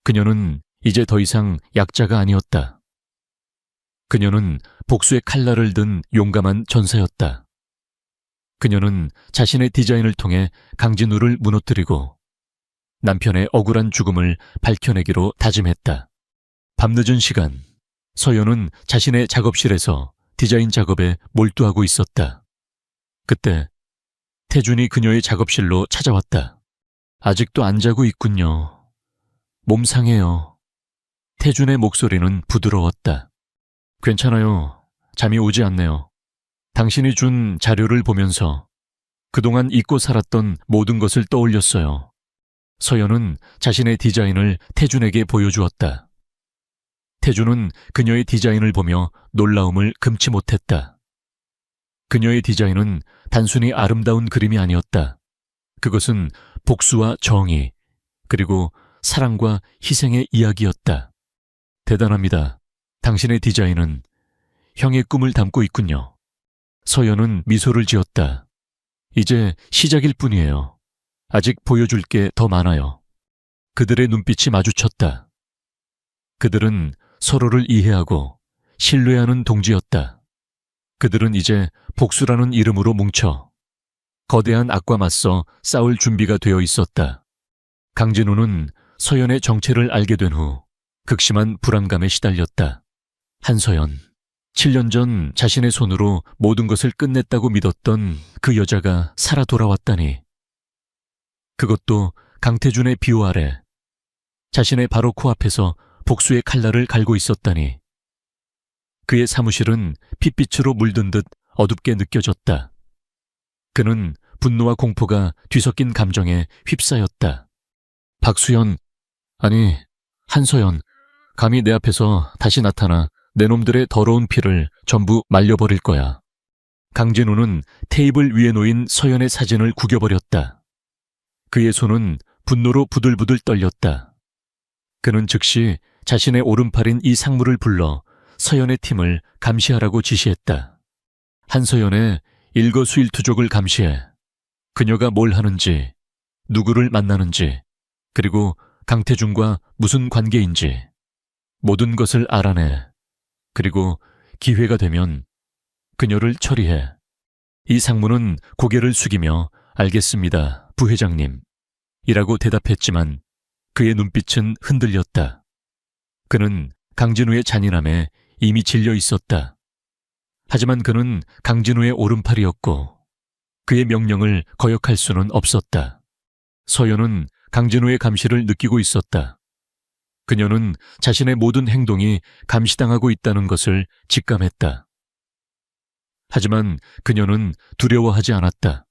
그녀는 이제 더 이상 약자가 아니었다. 그녀는 복수의 칼날을 든 용감한 전사였다. 그녀는 자신의 디자인을 통해 강진우를 무너뜨리고 남편의 억울한 죽음을 밝혀내기로 다짐했다. 밤늦은 시간, 서연은 자신의 작업실에서 디자인 작업에 몰두하고 있었다. 그때 태준이 그녀의 작업실로 찾아왔다. 아직도 안 자고 있군요. 몸 상해요. 태준의 목소리는 부드러웠다. 괜찮아요. 잠이 오지 않네요. 당신이 준 자료를 보면서 그동안 잊고 살았던 모든 것을 떠올렸어요. 서연은 자신의 디자인을 태준에게 보여주었다. 태준은 그녀의 디자인을 보며 놀라움을 금치 못했다. 그녀의 디자인은 단순히 아름다운 그림이 아니었다. 그것은 복수와 정의, 그리고 사랑과 희생의 이야기였다. 대단합니다. 당신의 디자인은 형의 꿈을 담고 있군요. 서연은 미소를 지었다. 이제 시작일 뿐이에요. 아직 보여줄 게 더 많아요. 그들의 눈빛이 마주쳤다. 그들은 서로를 이해하고 신뢰하는 동지였다. 그들은 이제 복수라는 이름으로 뭉쳐 거대한 악과 맞서 싸울 준비가 되어 있었다. 강진우는 서연의 정체를 알게 된 후 극심한 불안감에 시달렸다. 한서연, 7년 전 자신의 손으로 모든 것을 끝냈다고 믿었던 그 여자가 살아 돌아왔다니. 그것도 강태준의 비호 아래 자신의 바로 코앞에서 복수의 칼날을 갈고 있었다니. 그의 사무실은 핏빛으로 물든 듯 어둡게 느껴졌다. 그는 분노와 공포가 뒤섞인 감정에 휩싸였다. 박수연, 아니, 한서연, 감히 내 앞에서 다시 나타나 내 놈들의 더러운 피를 전부 말려버릴 거야. 강진우는 테이블 위에 놓인 서연의 사진을 구겨버렸다. 그의 손은 분노로 부들부들 떨렸다. 그는 즉시 자신의 오른팔인 이 상무를 불러 서연의 팀을 감시하라고 지시했다. 한서연의 일거수일투족을 감시해 그녀가 뭘 하는지, 누구를 만나는지, 그리고 강태준과 무슨 관계인지 모든 것을 알아내. 그리고 기회가 되면 그녀를 처리해. 이 상무는 고개를 숙이며 알겠습니다, 부회장님 이라고 대답했지만 그의 눈빛은 흔들렸다. 그는 강진우의 잔인함에 이미 질려 있었다. 하지만 그는 강진우의 오른팔이었고 그의 명령을 거역할 수는 없었다. 서연은 강진우의 감시를 느끼고 있었다. 그녀는 자신의 모든 행동이 감시당하고 있다는 것을 직감했다. 하지만 그녀는 두려워하지 않았다.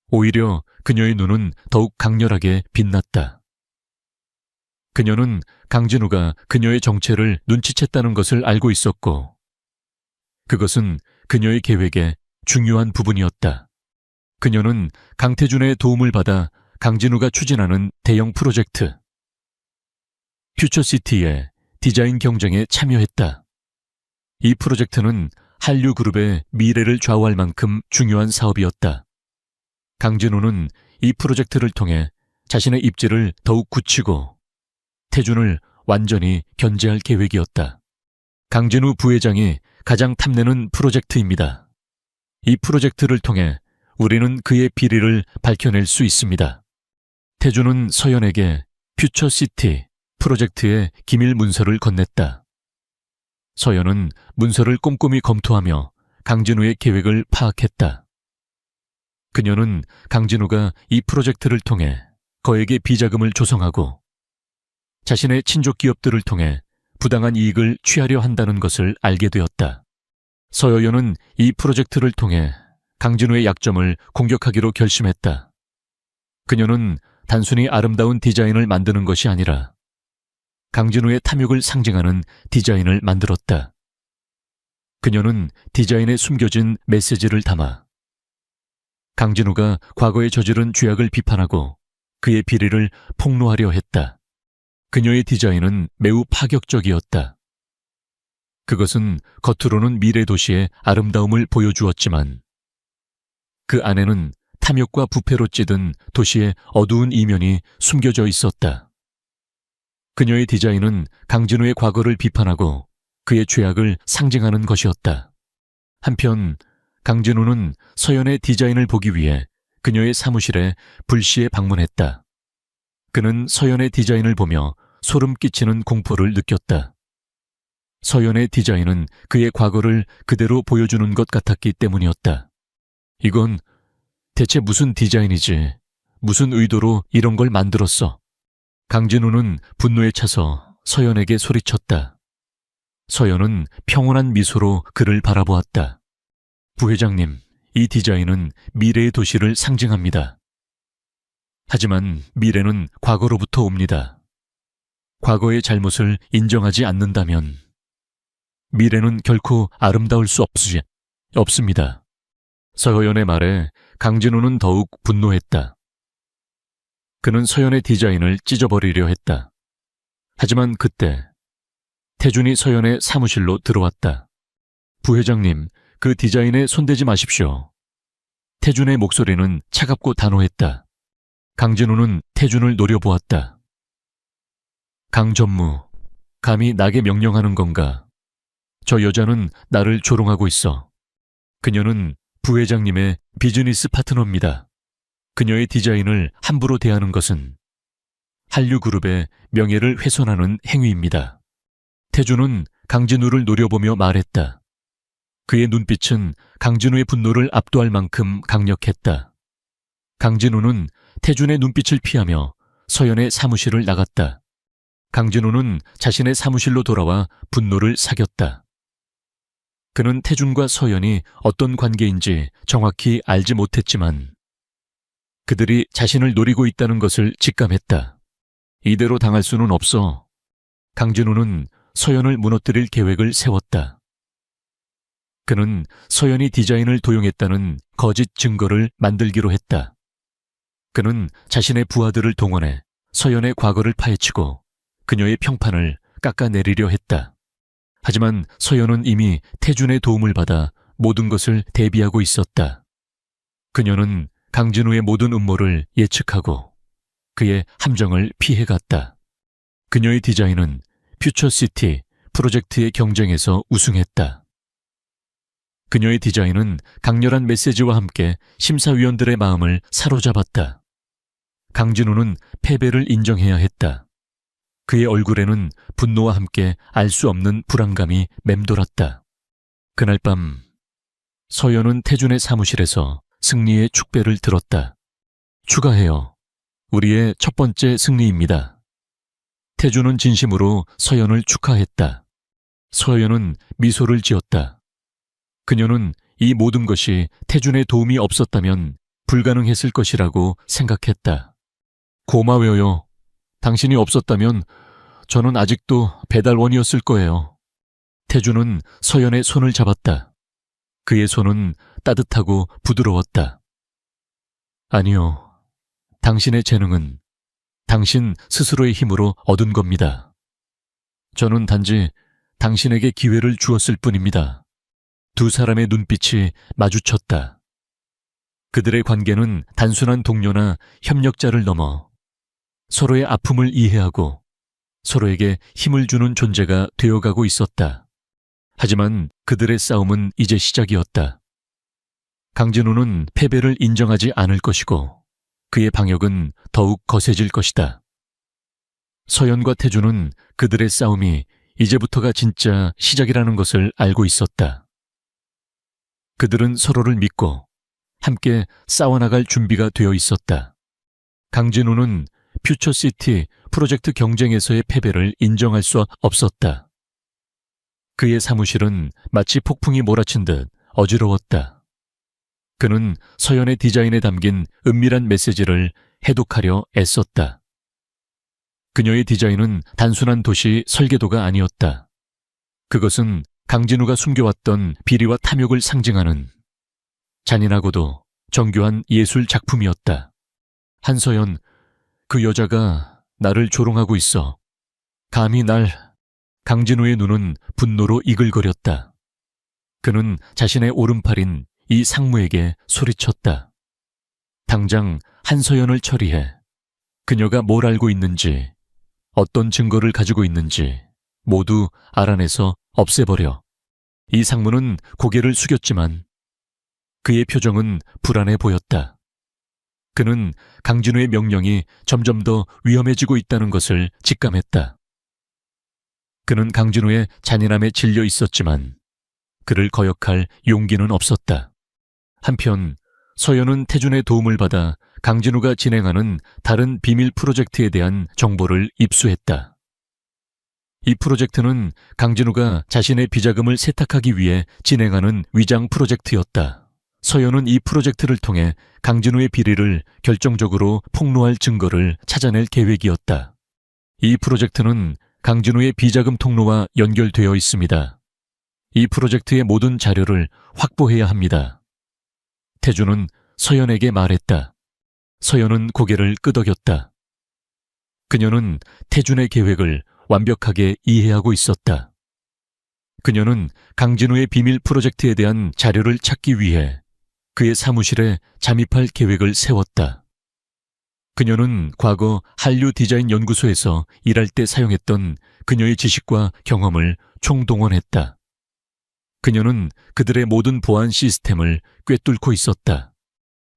오히려 그녀의 눈은 더욱 강렬하게 빛났다. 그녀는 강진우가 그녀의 정체를 눈치챘다는 것을 알고 있었고 그것은 그녀의 계획의 중요한 부분이었다. 그녀는 강태준의 도움을 받아 강진우가 추진하는 대형 프로젝트 퓨처시티의 디자인 경쟁에 참여했다. 이 프로젝트는 한류그룹의 미래를 좌우할 만큼 중요한 사업이었다. 강진우는 이 프로젝트를 통해 자신의 입지를 더욱 굳히고 태준을 완전히 견제할 계획이었다. 강진우 부회장이 가장 탐내는 프로젝트입니다. 이 프로젝트를 통해 우리는 그의 비리를 밝혀낼 수 있습니다. 태준은 서연에게 퓨처시티 프로젝트의 기밀 문서를 건넸다. 서연은 문서를 꼼꼼히 검토하며 강진우의 계획을 파악했다. 그녀는 강진우가 이 프로젝트를 통해 거액의 비자금을 조성하고 자신의 친족 기업들을 통해 부당한 이익을 취하려 한다는 것을 알게 되었다. 서여연은 이 프로젝트를 통해 강진우의 약점을 공격하기로 결심했다. 그녀는 단순히 아름다운 디자인을 만드는 것이 아니라 강진우의 탐욕을 상징하는 디자인을 만들었다. 그녀는 디자인에 숨겨진 메시지를 담아 강진우가 과거에 저지른 죄악을 비판하고 그의 비리를 폭로하려 했다. 그녀의 디자인은 매우 파격적이었다. 그것은 겉으로는 미래 도시의 아름다움을 보여주었지만 그 안에는 탐욕과 부패로 찌든 도시의 어두운 이면이 숨겨져 있었다. 그녀의 디자인은 강진우의 과거를 비판하고 그의 죄악을 상징하는 것이었다. 한편 강진우는 서연의 디자인을 보기 위해 그녀의 사무실에 불시에 방문했다. 그는 서연의 디자인을 보며 소름 끼치는 공포를 느꼈다. 서연의 디자인은 그의 과거를 그대로 보여주는 것 같았기 때문이었다. 이건 대체 무슨 디자인이지? 무슨 의도로 이런 걸 만들었어? 강진우는 분노에 차서 서연에게 소리쳤다. 서연은 평온한 미소로 그를 바라보았다. 부회장님, 이 디자인은 미래의 도시를 상징합니다. 하지만 미래는 과거로부터 옵니다. 과거의 잘못을 인정하지 않는다면 미래는 결코 아름다울 수 없습니다. 서연의 말에 강진우는 더욱 분노했다. 그는 서연의 디자인을 찢어버리려 했다. 하지만 그때 태준이 서연의 사무실로 들어왔다. 부회장님, 그 디자인에 손대지 마십시오. 태준의 목소리는 차갑고 단호했다. 강진우는 태준을 노려보았다. 강전무, 감히 나게 명령하는 건가? 저 여자는 나를 조롱하고 있어. 그녀는 부회장님의 비즈니스 파트너입니다. 그녀의 디자인을 함부로 대하는 것은 한류그룹의 명예를 훼손하는 행위입니다. 태준은 강진우를 노려보며 말했다. 그의 눈빛은 강진우의 분노를 압도할 만큼 강력했다. 강진우는 태준의 눈빛을 피하며 서연의 사무실을 나갔다. 강진우는 자신의 사무실로 돌아와 분노를 사겼다. 그는 태준과 서연이 어떤 관계인지 정확히 알지 못했지만 그들이 자신을 노리고 있다는 것을 직감했다. 이대로 당할 수는 없어. 강진우는 서연을 무너뜨릴 계획을 세웠다. 그는 서연이 디자인을 도용했다는 거짓 증거를 만들기로 했다. 그는 자신의 부하들을 동원해 서연의 과거를 파헤치고 그녀의 평판을 깎아내리려 했다. 하지만 서연은 이미 태준의 도움을 받아 모든 것을 대비하고 있었다. 그녀는 강진우의 모든 음모를 예측하고 그의 함정을 피해갔다. 그녀의 디자인은 퓨처시티 프로젝트의 경쟁에서 우승했다. 그녀의 디자인은 강렬한 메시지와 함께 심사위원들의 마음을 사로잡았다. 강진우는 패배를 인정해야 했다. 그의 얼굴에는 분노와 함께 알 수 없는 불안감이 맴돌았다. 그날 밤 서연은 태준의 사무실에서 승리의 축배를 들었다. 축하해요. 우리의 첫 번째 승리입니다. 태준은 진심으로 서연을 축하했다. 서연은 미소를 지었다. 그녀는 이 모든 것이 태준의 도움이 없었다면 불가능했을 것이라고 생각했다. 고마워요. 당신이 없었다면 저는 아직도 배달원이었을 거예요. 태준은 서연의 손을 잡았다. 그의 손은 따뜻하고 부드러웠다. 아니요. 당신의 재능은 당신 스스로의 힘으로 얻은 겁니다. 저는 단지 당신에게 기회를 주었을 뿐입니다. 두 사람의 눈빛이 마주쳤다. 그들의 관계는 단순한 동료나 협력자를 넘어 서로의 아픔을 이해하고 서로에게 힘을 주는 존재가 되어가고 있었다. 하지만 그들의 싸움은 이제 시작이었다. 강진우는 패배를 인정하지 않을 것이고 그의 방역은 더욱 거세질 것이다. 서연과 태준은 그들의 싸움이 이제부터가 진짜 시작이라는 것을 알고 있었다. 그들은 서로를 믿고 함께 싸워나갈 준비가 되어 있었다. 강진우는 퓨처시티 프로젝트 경쟁에서의 패배를 인정할 수 없었다. 그의 사무실은 마치 폭풍이 몰아친 듯 어지러웠다. 그는 서연의 디자인에 담긴 은밀한 메시지를 해독하려 애썼다. 그녀의 디자인은 단순한 도시 설계도가 아니었다. 그것은 강진우가 숨겨왔던 비리와 탐욕을 상징하는 잔인하고도 정교한 예술 작품이었다. 한서연, 그 여자가 나를 조롱하고 있어. 감히 날... 강진우의 눈은 분노로 이글거렸다. 그는 자신의 오른팔인 이 상무에게 소리쳤다. 당장 한서연을 처리해. 그녀가 뭘 알고 있는지, 어떤 증거를 가지고 있는지 모두 알아내서 없애버려. 이 상무는 고개를 숙였지만 그의 표정은 불안해 보였다. 그는 강진우의 명령이 점점 더 위험해지고 있다는 것을 직감했다. 그는 강진우의 잔인함에 질려 있었지만 그를 거역할 용기는 없었다. 한편 서연은 태준의 도움을 받아 강진우가 진행하는 다른 비밀 프로젝트에 대한 정보를 입수했다. 이 프로젝트는 강진우가 자신의 비자금을 세탁하기 위해 진행하는 위장 프로젝트였다. 서연은 이 프로젝트를 통해 강진우의 비리를 결정적으로 폭로할 증거를 찾아낼 계획이었다. 이 프로젝트는 강진우의 비자금 통로와 연결되어 있습니다. 이 프로젝트의 모든 자료를 확보해야 합니다. 태준은 서연에게 말했다. 서연은 고개를 끄덕였다. 그녀는 태준의 계획을 완벽하게 이해하고 있었다. 그녀는 강진우의 비밀 프로젝트에 대한 자료를 찾기 위해 그의 사무실에 잠입할 계획을 세웠다. 그녀는 과거 한류 디자인 연구소에서 일할 때 사용했던 그녀의 지식과 경험을 총동원했다. 그녀는 그들의 모든 보안 시스템을 꿰뚫고 있었다.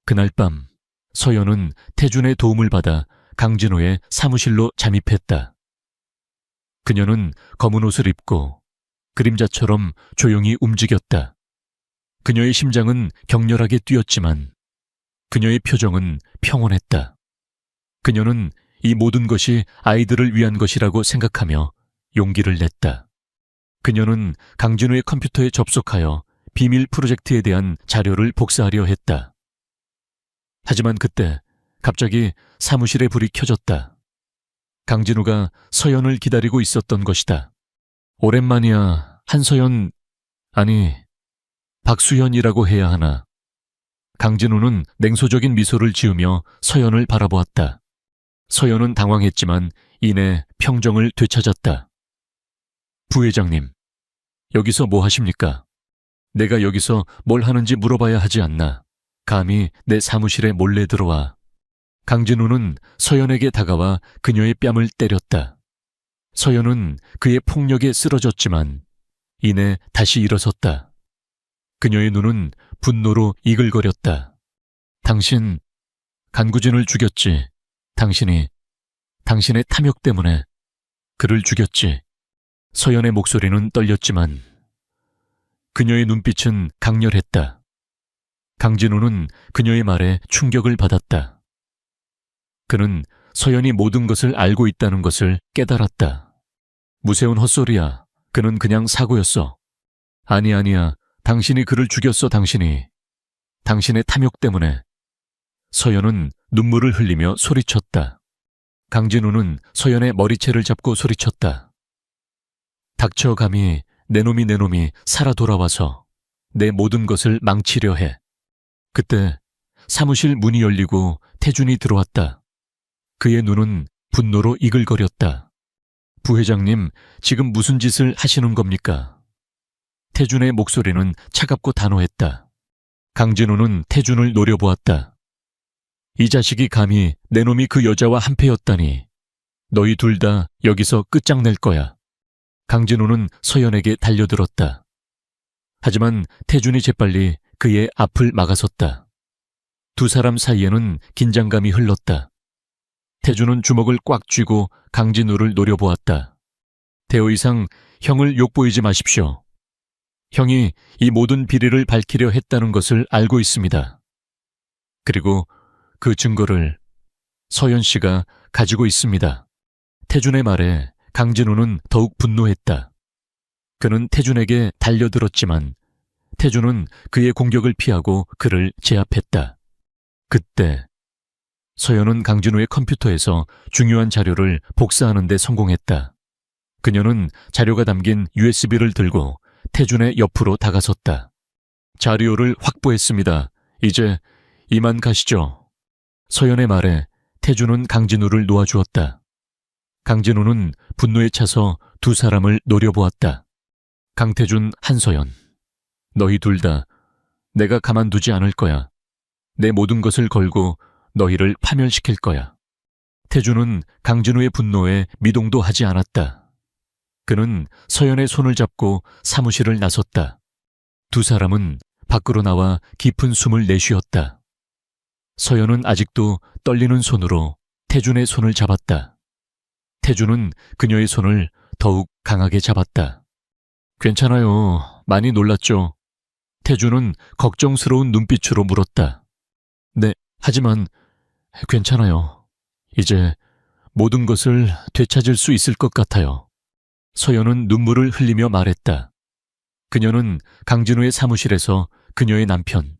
그날 밤 서연은 태준의 도움을 받아 강진우의 사무실로 잠입했다. 그녀는 검은 옷을 입고 그림자처럼 조용히 움직였다. 그녀의 심장은 격렬하게 뛰었지만 그녀의 표정은 평온했다. 그녀는 이 모든 것이 아이들을 위한 것이라고 생각하며 용기를 냈다. 그녀는 강진우의 컴퓨터에 접속하여 비밀 프로젝트에 대한 자료를 복사하려 했다. 하지만 그때 갑자기 사무실에 불이 켜졌다. 강진우가 서연을 기다리고 있었던 것이다. 오랜만이야. 한서연, 아니, 박수연이라고 해야 하나. 강진우는 냉소적인 미소를 지으며 서연을 바라보았다. 서연은 당황했지만 이내 평정을 되찾았다. 부회장님, 여기서 뭐 하십니까? 내가 여기서 뭘 하는지 물어봐야 하지 않나. 감히 내 사무실에 몰래 들어와. 강진우는 서연에게 다가와 그녀의 뺨을 때렸다. 서연은 그의 폭력에 쓰러졌지만 이내 다시 일어섰다. 그녀의 눈은 분노로 이글거렸다. 당신, 간구진을 죽였지. 당신의 탐욕 때문에 그를 죽였지. 서연의 목소리는 떨렸지만 그녀의 눈빛은 강렬했다. 강진우는 그녀의 말에 충격을 받았다. 그는 서연이 모든 것을 알고 있다는 것을 깨달았다. 무세운 헛소리야. 그는 그냥 사고였어. 아니야. 당신이 그를 죽였어, 당신이. 당신의 탐욕 때문에. 서연은 눈물을 흘리며 소리쳤다. 강진우는 서연의 머리채를 잡고 소리쳤다. 닥쳐 감히 내 놈이 살아 돌아와서 내 모든 것을 망치려 해. 그때 사무실 문이 열리고 태준이 들어왔다. 그의 눈은 분노로 이글거렸다. 부회장님, 지금 무슨 짓을 하시는 겁니까? 태준의 목소리는 차갑고 단호했다. 강진우는 태준을 노려보았다. 이 자식이 감히 내 놈이 그 여자와 한패였다니. 너희 둘 다 여기서 끝장낼 거야. 강진우는 서연에게 달려들었다. 하지만 태준이 재빨리 그의 앞을 막아섰다. 두 사람 사이에는 긴장감이 흘렀다. 태준은 주먹을 꽉 쥐고 강진우를 노려보았다. 더 이상 형을 욕보이지 마십시오. 형이 이 모든 비리를 밝히려 했다는 것을 알고 있습니다. 그리고 그 증거를 서연 씨가 가지고 있습니다. 태준의 말에 강진우는 더욱 분노했다. 그는 태준에게 달려들었지만 태준은 그의 공격을 피하고 그를 제압했다. 그때 서연은 강진우의 컴퓨터에서 중요한 자료를 복사하는 데 성공했다. 그녀는 자료가 담긴 USB를 들고 태준의 옆으로 다가섰다. 자료를 확보했습니다. 이제 이만 가시죠. 서연의 말에 태준은 강진우를 놓아주었다. 강진우는 분노에 차서 두 사람을 노려보았다. 강태준, 한서연, 너희 둘 다 내가 가만두지 않을 거야. 내 모든 것을 걸고 너희를 파멸시킬 거야. 태준은 강진우의 분노에 미동도 하지 않았다. 그는 서연의 손을 잡고 사무실을 나섰다. 두 사람은 밖으로 나와 깊은 숨을 내쉬었다. 서연은 아직도 떨리는 손으로 태준의 손을 잡았다. 태준은 그녀의 손을 더욱 강하게 잡았다. 괜찮아요. 많이 놀랐죠? 태준은 걱정스러운 눈빛으로 물었다. 네, 하지만 괜찮아요. 이제 모든 것을 되찾을 수 있을 것 같아요. 서연은 눈물을 흘리며 말했다. 그녀는 강진우의 사무실에서 그녀의 남편,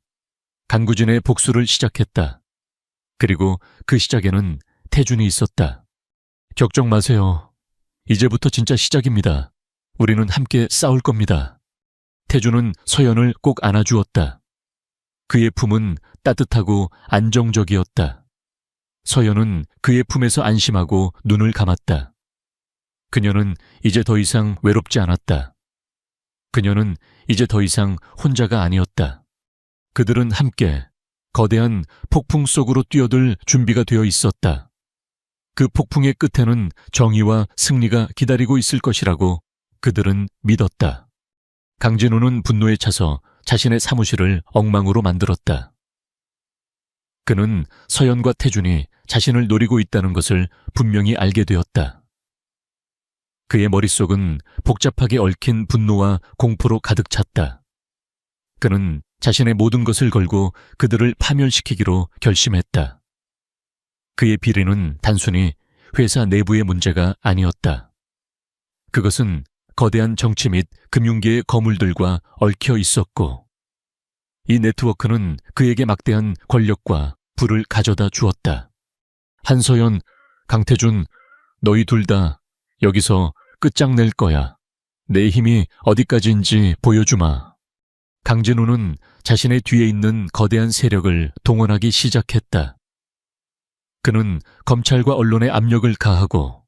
간구진의 복수를 시작했다. 그리고 그 시작에는 태준이 있었다. 걱정 마세요. 이제부터 진짜 시작입니다. 우리는 함께 싸울 겁니다. 태준은 서연을 꼭 안아주었다. 그의 품은 따뜻하고 안정적이었다. 서연은 그의 품에서 안심하고 눈을 감았다. 그녀는 이제 더 이상 외롭지 않았다. 그녀는 이제 더 이상 혼자가 아니었다. 그들은 함께 거대한 폭풍 속으로 뛰어들 준비가 되어 있었다. 그 폭풍의 끝에는 정의와 승리가 기다리고 있을 것이라고 그들은 믿었다. 강진우는 분노에 차서 자신의 사무실을 엉망으로 만들었다. 그는 서연과 태준이 자신을 노리고 있다는 것을 분명히 알게 되었다. 그의 머릿속은 복잡하게 얽힌 분노와 공포로 가득 찼다. 그는 자신의 모든 것을 걸고 그들을 파멸시키기로 결심했다. 그의 비리는 단순히 회사 내부의 문제가 아니었다. 그것은 거대한 정치 및 금융계의 거물들과 얽혀 있었고, 이 네트워크는 그에게 막대한 권력과 불을 가져다 주었다. 한서연, 강태준, 너희 둘 다 여기서 끝장낼 거야. 내 힘이 어디까지인지 보여주마. 강진우는 자신의 뒤에 있는 거대한 세력을 동원하기 시작했다. 그는 검찰과 언론에 압력을 가하고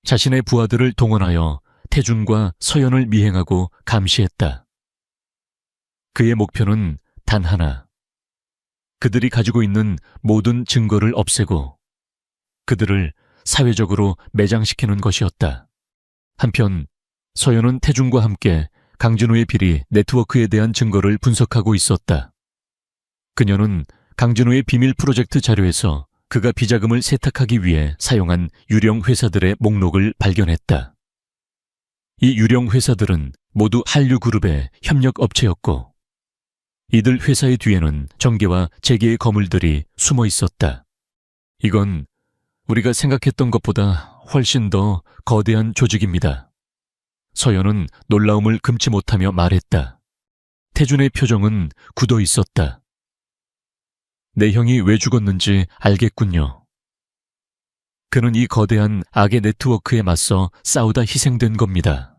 자신의 부하들을 동원하여 태준과 서연을 미행하고 감시했다. 그의 목표는 단 하나. 그들이 가지고 있는 모든 증거를 없애고 그들을 사회적으로 매장시키는 것이었다. 한편 서연은 태준과 함께 강진우의 비리 네트워크에 대한 증거를 분석하고 있었다. 그녀는 강진우의 비밀 프로젝트 자료에서 그가 비자금을 세탁하기 위해 사용한 유령 회사들의 목록을 발견했다. 이 유령 회사들은 모두 한류그룹의 협력 업체였고 이들 회사의 뒤에는 정계와 재계의 거물들이 숨어 있었다. 이건 우리가 생각했던 것보다 훨씬 더 거대한 조직입니다. 서연은 놀라움을 금치 못하며 말했다. 태준의 표정은 굳어 있었다. 내 형이 왜 죽었는지 알겠군요. 그는 이 거대한 악의 네트워크에 맞서 싸우다 희생된 겁니다.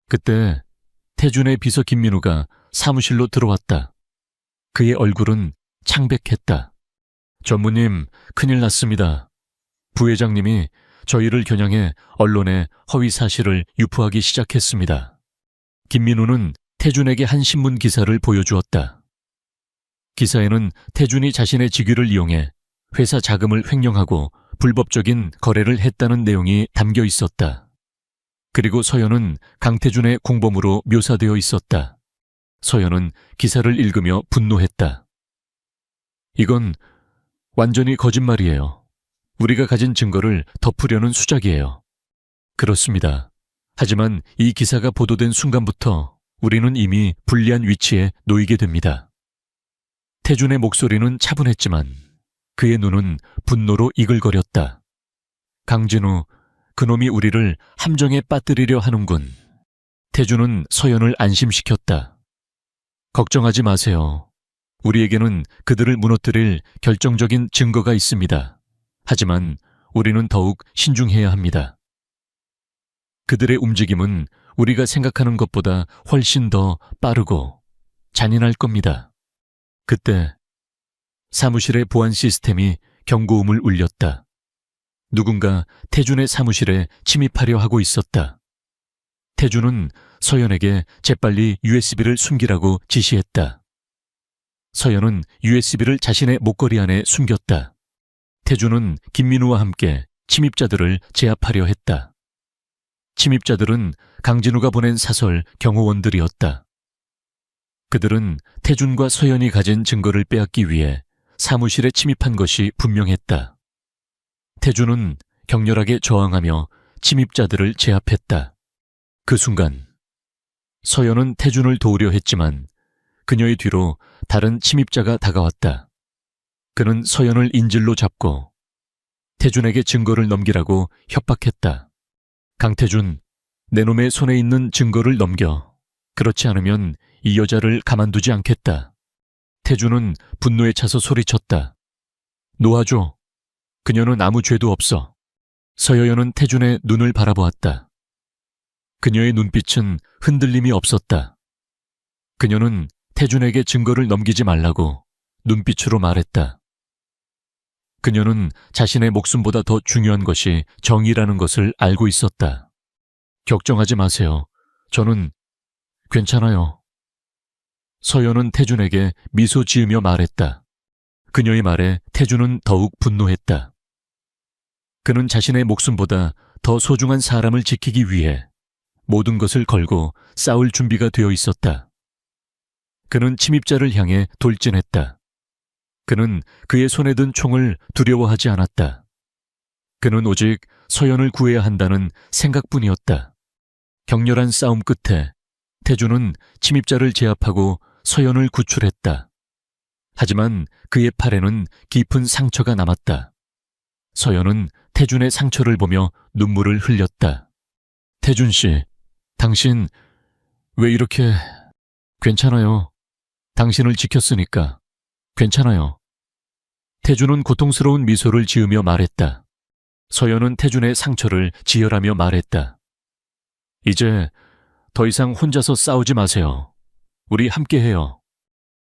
그때 태준의 비서 김민우가 사무실로 들어왔다. 그의 얼굴은 창백했다. 전무님, 큰일 났습니다. 부회장님이 저희를 겨냥해 언론에 허위 사실을 유포하기 시작했습니다. 김민우는 태준에게 한 신문 기사를 보여주었다. 기사에는 태준이 자신의 직위를 이용해 회사 자금을 횡령하고 불법적인 거래를 했다는 내용이 담겨 있었다. 그리고 서연은 강태준의 공범으로 묘사되어 있었다. 서연은 기사를 읽으며 분노했다. 이건 완전히 거짓말이에요. 우리가 가진 증거를 덮으려는 수작이에요. 그렇습니다. 하지만 이 기사가 보도된 순간부터 우리는 이미 불리한 위치에 놓이게 됩니다. 태준의 목소리는 차분했지만 그의 눈은 분노로 이글거렸다. 강진우, 그놈이 우리를 함정에 빠뜨리려 하는군. 태준은 서연을 안심시켰다. 걱정하지 마세요. 우리에게는 그들을 무너뜨릴 결정적인 증거가 있습니다. 하지만 우리는 더욱 신중해야 합니다. 그들의 움직임은 우리가 생각하는 것보다 훨씬 더 빠르고 잔인할 겁니다. 그때 사무실의 보안 시스템이 경고음을 울렸다. 누군가 태준의 사무실에 침입하려 하고 있었다. 태준은 서연에게 재빨리 USB를 숨기라고 지시했다. 서연은 USB를 자신의 목걸이 안에 숨겼다. 태준은 김민우와 함께 침입자들을 제압하려 했다. 침입자들은 강진우가 보낸 사설 경호원들이었다. 그들은 태준과 서연이 가진 증거를 빼앗기 위해 사무실에 침입한 것이 분명했다. 태준은 격렬하게 저항하며 침입자들을 제압했다. 그 순간 서연은 태준을 도우려 했지만 그녀의 뒤로 다른 침입자가 다가왔다. 그는 서연을 인질로 잡고 태준에게 증거를 넘기라고 협박했다. 강태준, 내 놈의 손에 있는 증거를 넘겨. 그렇지 않으면 이 여자를 가만두지 않겠다. 태준은 분노에 차서 소리쳤다. 놓아줘. 그녀는 아무 죄도 없어. 서여연은 태준의 눈을 바라보았다. 그녀의 눈빛은 흔들림이 없었다. 그녀는 태준에게 증거를 넘기지 말라고 눈빛으로 말했다. 그녀는 자신의 목숨보다 더 중요한 것이 정의라는 것을 알고 있었다. 걱정하지 마세요. 저는 괜찮아요. 서연은 태준에게 미소 지으며 말했다. 그녀의 말에 태준은 더욱 분노했다. 그는 자신의 목숨보다 더 소중한 사람을 지키기 위해 모든 것을 걸고 싸울 준비가 되어 있었다. 그는 침입자를 향해 돌진했다. 그는 그의 손에 든 총을 두려워하지 않았다. 그는 오직 서연을 구해야 한다는 생각뿐이었다. 격렬한 싸움 끝에 태준은 침입자를 제압하고 서연을 구출했다. 하지만 그의 팔에는 깊은 상처가 남았다. 서연은 태준의 상처를 보며 눈물을 흘렸다. 태준 씨, 당신 왜 이렇게... 괜찮아요. 당신을 지켰으니까 괜찮아요. 태준은 고통스러운 미소를 지으며 말했다. 서연은 태준의 상처를 지혈하며 말했다. 이제 더 이상 혼자서 싸우지 마세요. 우리 함께해요.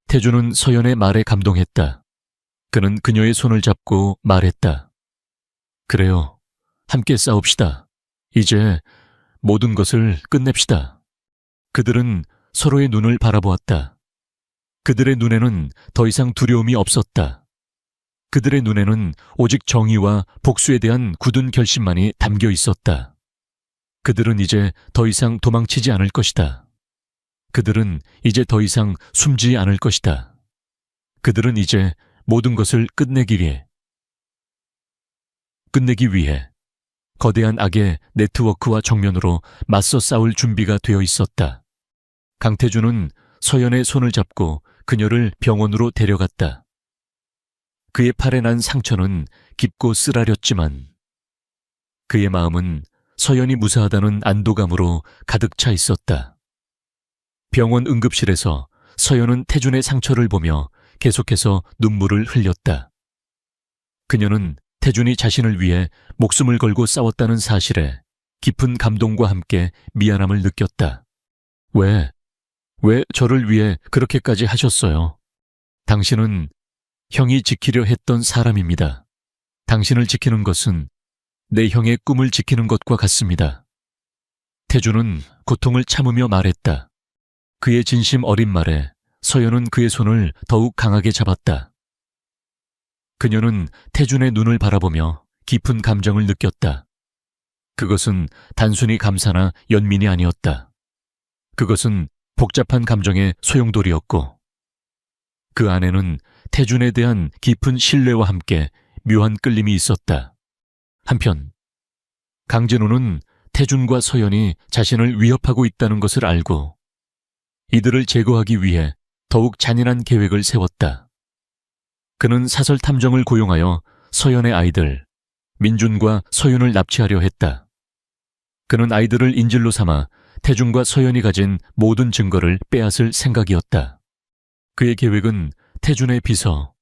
태준은 서연의 말에 감동했다. 그는 그녀의 손을 잡고 말했다. 그래요. 함께 싸웁시다. 이제 모든 것을 끝냅시다. 그들은 서로의 눈을 바라보았다. 그들의 눈에는 더 이상 두려움이 없었다. 그들의 눈에는 오직 정의와 복수에 대한 굳은 결심만이 담겨 있었다. 그들은 이제 더 이상 도망치지 않을 것이다. 그들은 이제 더 이상 숨지 않을 것이다. 그들은 이제 모든 것을 끝내기 위해 거대한 악의 네트워크와 정면으로 맞서 싸울 준비가 되어 있었다. 강태준은 서연의 손을 잡고 그녀를 병원으로 데려갔다. 그의 팔에 난 상처는 깊고 쓰라렸지만 그의 마음은 서연이 무사하다는 안도감으로 가득 차 있었다. 병원 응급실에서 서연은 태준의 상처를 보며 계속해서 눈물을 흘렸다. 그녀는 태준이 자신을 위해 목숨을 걸고 싸웠다는 사실에 깊은 감동과 함께 미안함을 느꼈다. 왜 저를 위해 그렇게까지 하셨어요? 당신은 형이 지키려 했던 사람입니다. 당신을 지키는 것은 내 형의 꿈을 지키는 것과 같습니다. 태준은 고통을 참으며 말했다. 그의 진심 어린 말에 서연은 그의 손을 더욱 강하게 잡았다. 그녀는 태준의 눈을 바라보며 깊은 감정을 느꼈다. 그것은 단순히 감사나 연민이 아니었다. 그것은 복잡한 감정의 소용돌이였고 그 안에는 태준에 대한 깊은 신뢰와 함께 묘한 끌림이 있었다. 한편 강진우는 태준과 서연이 자신을 위협하고 있다는 것을 알고 이들을 제거하기 위해 더욱 잔인한 계획을 세웠다. 그는 사설 탐정을 고용하여 서연의 아이들 민준과 서윤을 납치하려 했다. 그는 아이들을 인질로 삼아 태준과 서연이 가진 모든 증거를 빼앗을 생각이었다. 그의 계획은 태준의 비서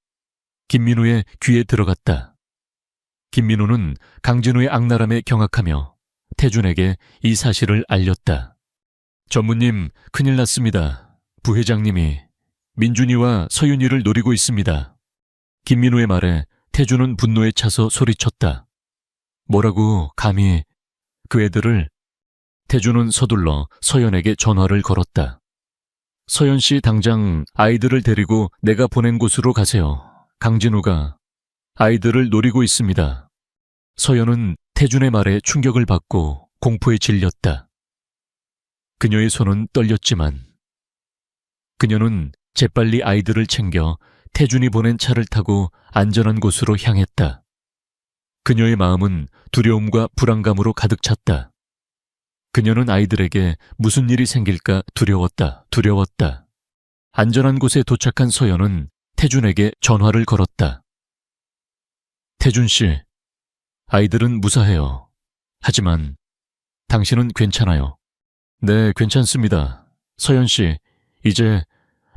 김민우의 귀에 들어갔다. 김민우는 강진우의 악랄함에 경악하며 태준에게 이 사실을 알렸다. 전무님, 큰일 났습니다. 부회장님이 민준이와 서윤이를 노리고 있습니다. 김민우의 말에 태준은 분노에 차서 소리쳤다. 뭐라고 감히 그 애들을... 태준은 서둘러 서연에게 전화를 걸었다. 서연 씨 당장 아이들을 데리고 내가 보낸 곳으로 가세요. 강진우가 아이들을 노리고 있습니다. 서연은 태준의 말에 충격을 받고 공포에 질렸다. 그녀의 손은 떨렸지만 그녀는 재빨리 아이들을 챙겨 태준이 보낸 차를 타고 안전한 곳으로 향했다. 그녀의 마음은 두려움과 불안감으로 가득 찼다. 그녀는 아이들에게 무슨 일이 생길까 두려웠다. 안전한 곳에 도착한 서연은 태준에게 전화를 걸었다. 태준 씨, 아이들은 무사해요. 하지만 당신은 괜찮아요. 네, 괜찮습니다. 서연 씨, 이제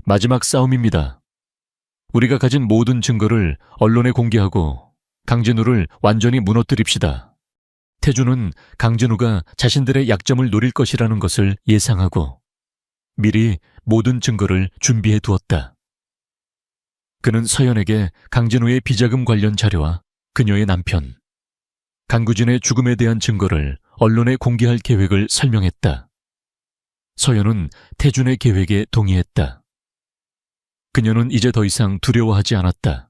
마지막 싸움입니다. 우리가 가진 모든 증거를 언론에 공개하고 강진우를 완전히 무너뜨립시다. 태준은 강진우가 자신들의 약점을 노릴 것이라는 것을 예상하고 미리 모든 증거를 준비해 두었다. 그는 서연에게 강진우의 비자금 관련 자료와 그녀의 남편, 강구진의 죽음에 대한 증거를 언론에 공개할 계획을 설명했다. 서연은 태준의 계획에 동의했다. 그녀는 이제 더 이상 두려워하지 않았다.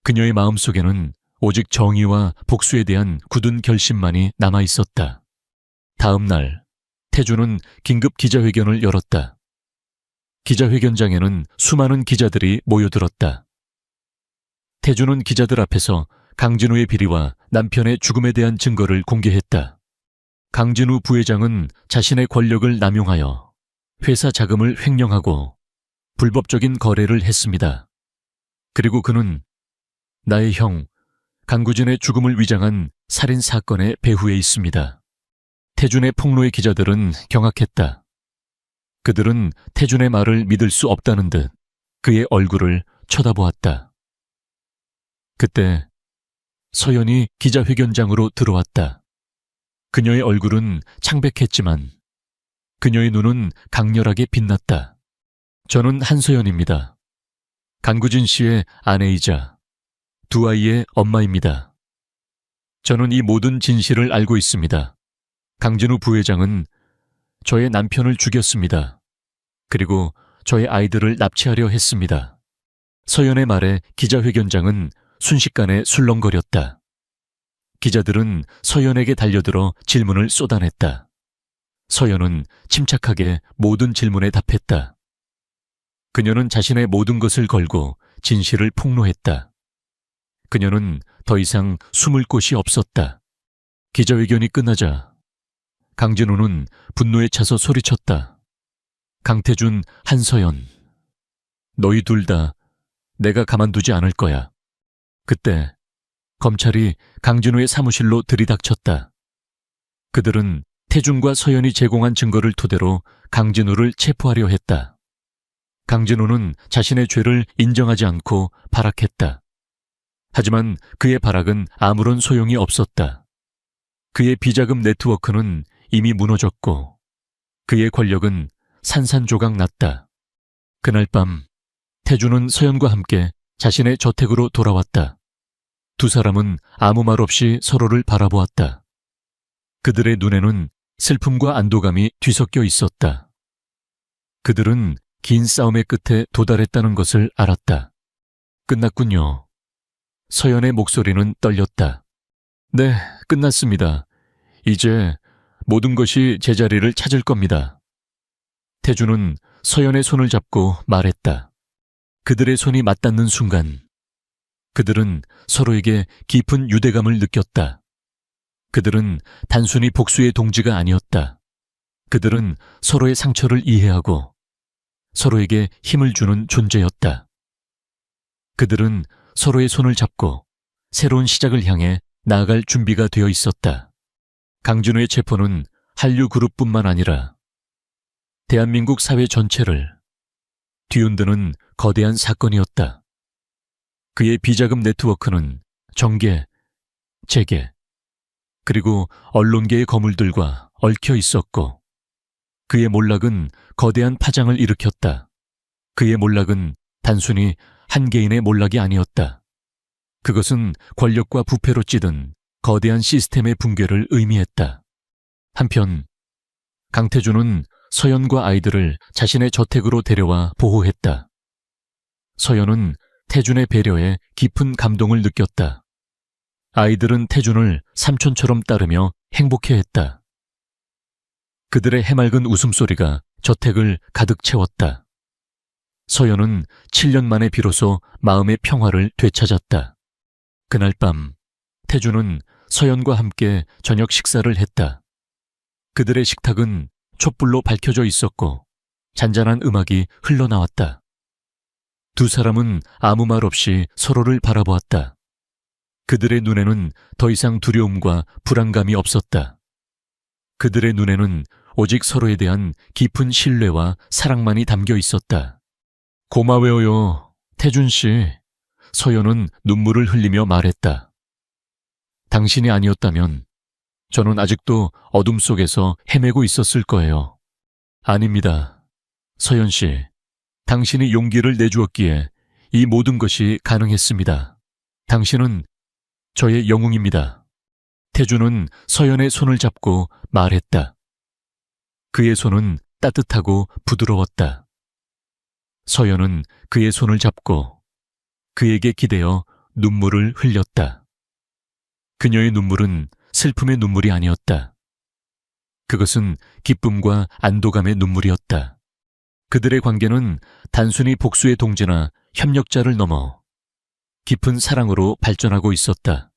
그녀의 마음속에는 오직 정의와 복수에 대한 굳은 결심만이 남아 있었다. 다음 날, 태준은 긴급 기자회견을 열었다. 기자회견장에는 수많은 기자들이 모여들었다. 태준은 기자들 앞에서 강진우의 비리와 남편의 죽음에 대한 증거를 공개했다. 강진우 부회장은 자신의 권력을 남용하여 회사 자금을 횡령하고 불법적인 거래를 했습니다. 그리고 그는 나의 형, 강구진의 죽음을 위장한 살인 사건의 배후에 있습니다. 태준의 폭로에 기자들은 경악했다. 그들은 태준의 말을 믿을 수 없다는 듯 그의 얼굴을 쳐다보았다. 그때 서연이 기자회견장으로 들어왔다. 그녀의 얼굴은 창백했지만 그녀의 눈은 강렬하게 빛났다. 저는 한서연입니다. 강구진 씨의 아내이자 두 아이의 엄마입니다. 저는 이 모든 진실을 알고 있습니다. 강진우 부회장은 저의 남편을 죽였습니다. 그리고 저의 아이들을 납치하려 했습니다. 서연의 말에 기자회견장은 순식간에 술렁거렸다. 기자들은 서연에게 달려들어 질문을 쏟아냈다. 서연은 침착하게 모든 질문에 답했다. 그녀는 자신의 모든 것을 걸고 진실을 폭로했다. 그녀는 더 이상 숨을 곳이 없었다. 기자회견이 끝나자 강진우는 분노에 차서 소리쳤다. 강태준, 한서연, 너희 둘 다 내가 가만두지 않을 거야. 그때 검찰이 강진우의 사무실로 들이닥쳤다. 그들은 태준과 서연이 제공한 증거를 토대로 강진우를 체포하려 했다. 강진우는 자신의 죄를 인정하지 않고 발악했다. 하지만 그의 발악은 아무런 소용이 없었다. 그의 비자금 네트워크는 이미 무너졌고 그의 권력은 산산조각 났다. 그날 밤 태준은 서연과 함께 자신의 저택으로 돌아왔다. 두 사람은 아무 말 없이 서로를 바라보았다. 그들의 눈에는 슬픔과 안도감이 뒤섞여 있었다. 그들은 긴 싸움의 끝에 도달했다는 것을 알았다. 끝났군요. 서연의 목소리는 떨렸다. 네, 끝났습니다. 이제 모든 것이 제자리를 찾을 겁니다. 태준은 서연의 손을 잡고 말했다. 그들의 손이 맞닿는 순간 그들은 서로에게 깊은 유대감을 느꼈다. 그들은 단순히 복수의 동지가 아니었다. 그들은 서로의 상처를 이해하고 서로에게 힘을 주는 존재였다. 그들은 서로의 손을 잡고 새로운 시작을 향해 나아갈 준비가 되어 있었다. 강진우의 체포는 한류그룹뿐만 아니라 대한민국 사회 전체를 뒤흔드는 거대한 사건이었다. 그의 비자금 네트워크는 정계, 재계, 그리고 언론계의 거물들과 얽혀 있었고 그의 몰락은 거대한 파장을 일으켰다. 그의 몰락은 단순히 한 개인의 몰락이 아니었다. 그것은 권력과 부패로 찌든 거대한 시스템의 붕괴를 의미했다. 한편 강태준은 서연과 아이들을 자신의 저택으로 데려와 보호했다. 서연은 태준의 배려에 깊은 감동을 느꼈다. 아이들은 태준을 삼촌처럼 따르며 행복해했다. 그들의 해맑은 웃음소리가 저택을 가득 채웠다. 서연은 7년 만에 비로소 마음의 평화를 되찾았다. 그날 밤 태준은 서연과 함께 저녁 식사를 했다. 그들의 식탁은 촛불로 밝혀져 있었고 잔잔한 음악이 흘러나왔다. 두 사람은 아무 말 없이 서로를 바라보았다. 그들의 눈에는 더 이상 두려움과 불안감이 없었다. 그들의 눈에는 오직 서로에 대한 깊은 신뢰와 사랑만이 담겨 있었다. 고마워요, 태준 씨. 서연은 눈물을 흘리며 말했다. 당신이 아니었다면 저는 아직도 어둠 속에서 헤매고 있었을 거예요. 아닙니다. 서연 씨, 당신이 용기를 내주었기에 이 모든 것이 가능했습니다. 당신은 저의 영웅입니다. 태준은 서연의 손을 잡고 말했다. 그의 손은 따뜻하고 부드러웠다. 서연은 그의 손을 잡고 그에게 기대어 눈물을 흘렸다. 그녀의 눈물은 슬픔의 눈물이 아니었다. 그것은 기쁨과 안도감의 눈물이었다. 그들의 관계는 단순히 복수의 동지나 협력자를 넘어 깊은 사랑으로 발전하고 있었다.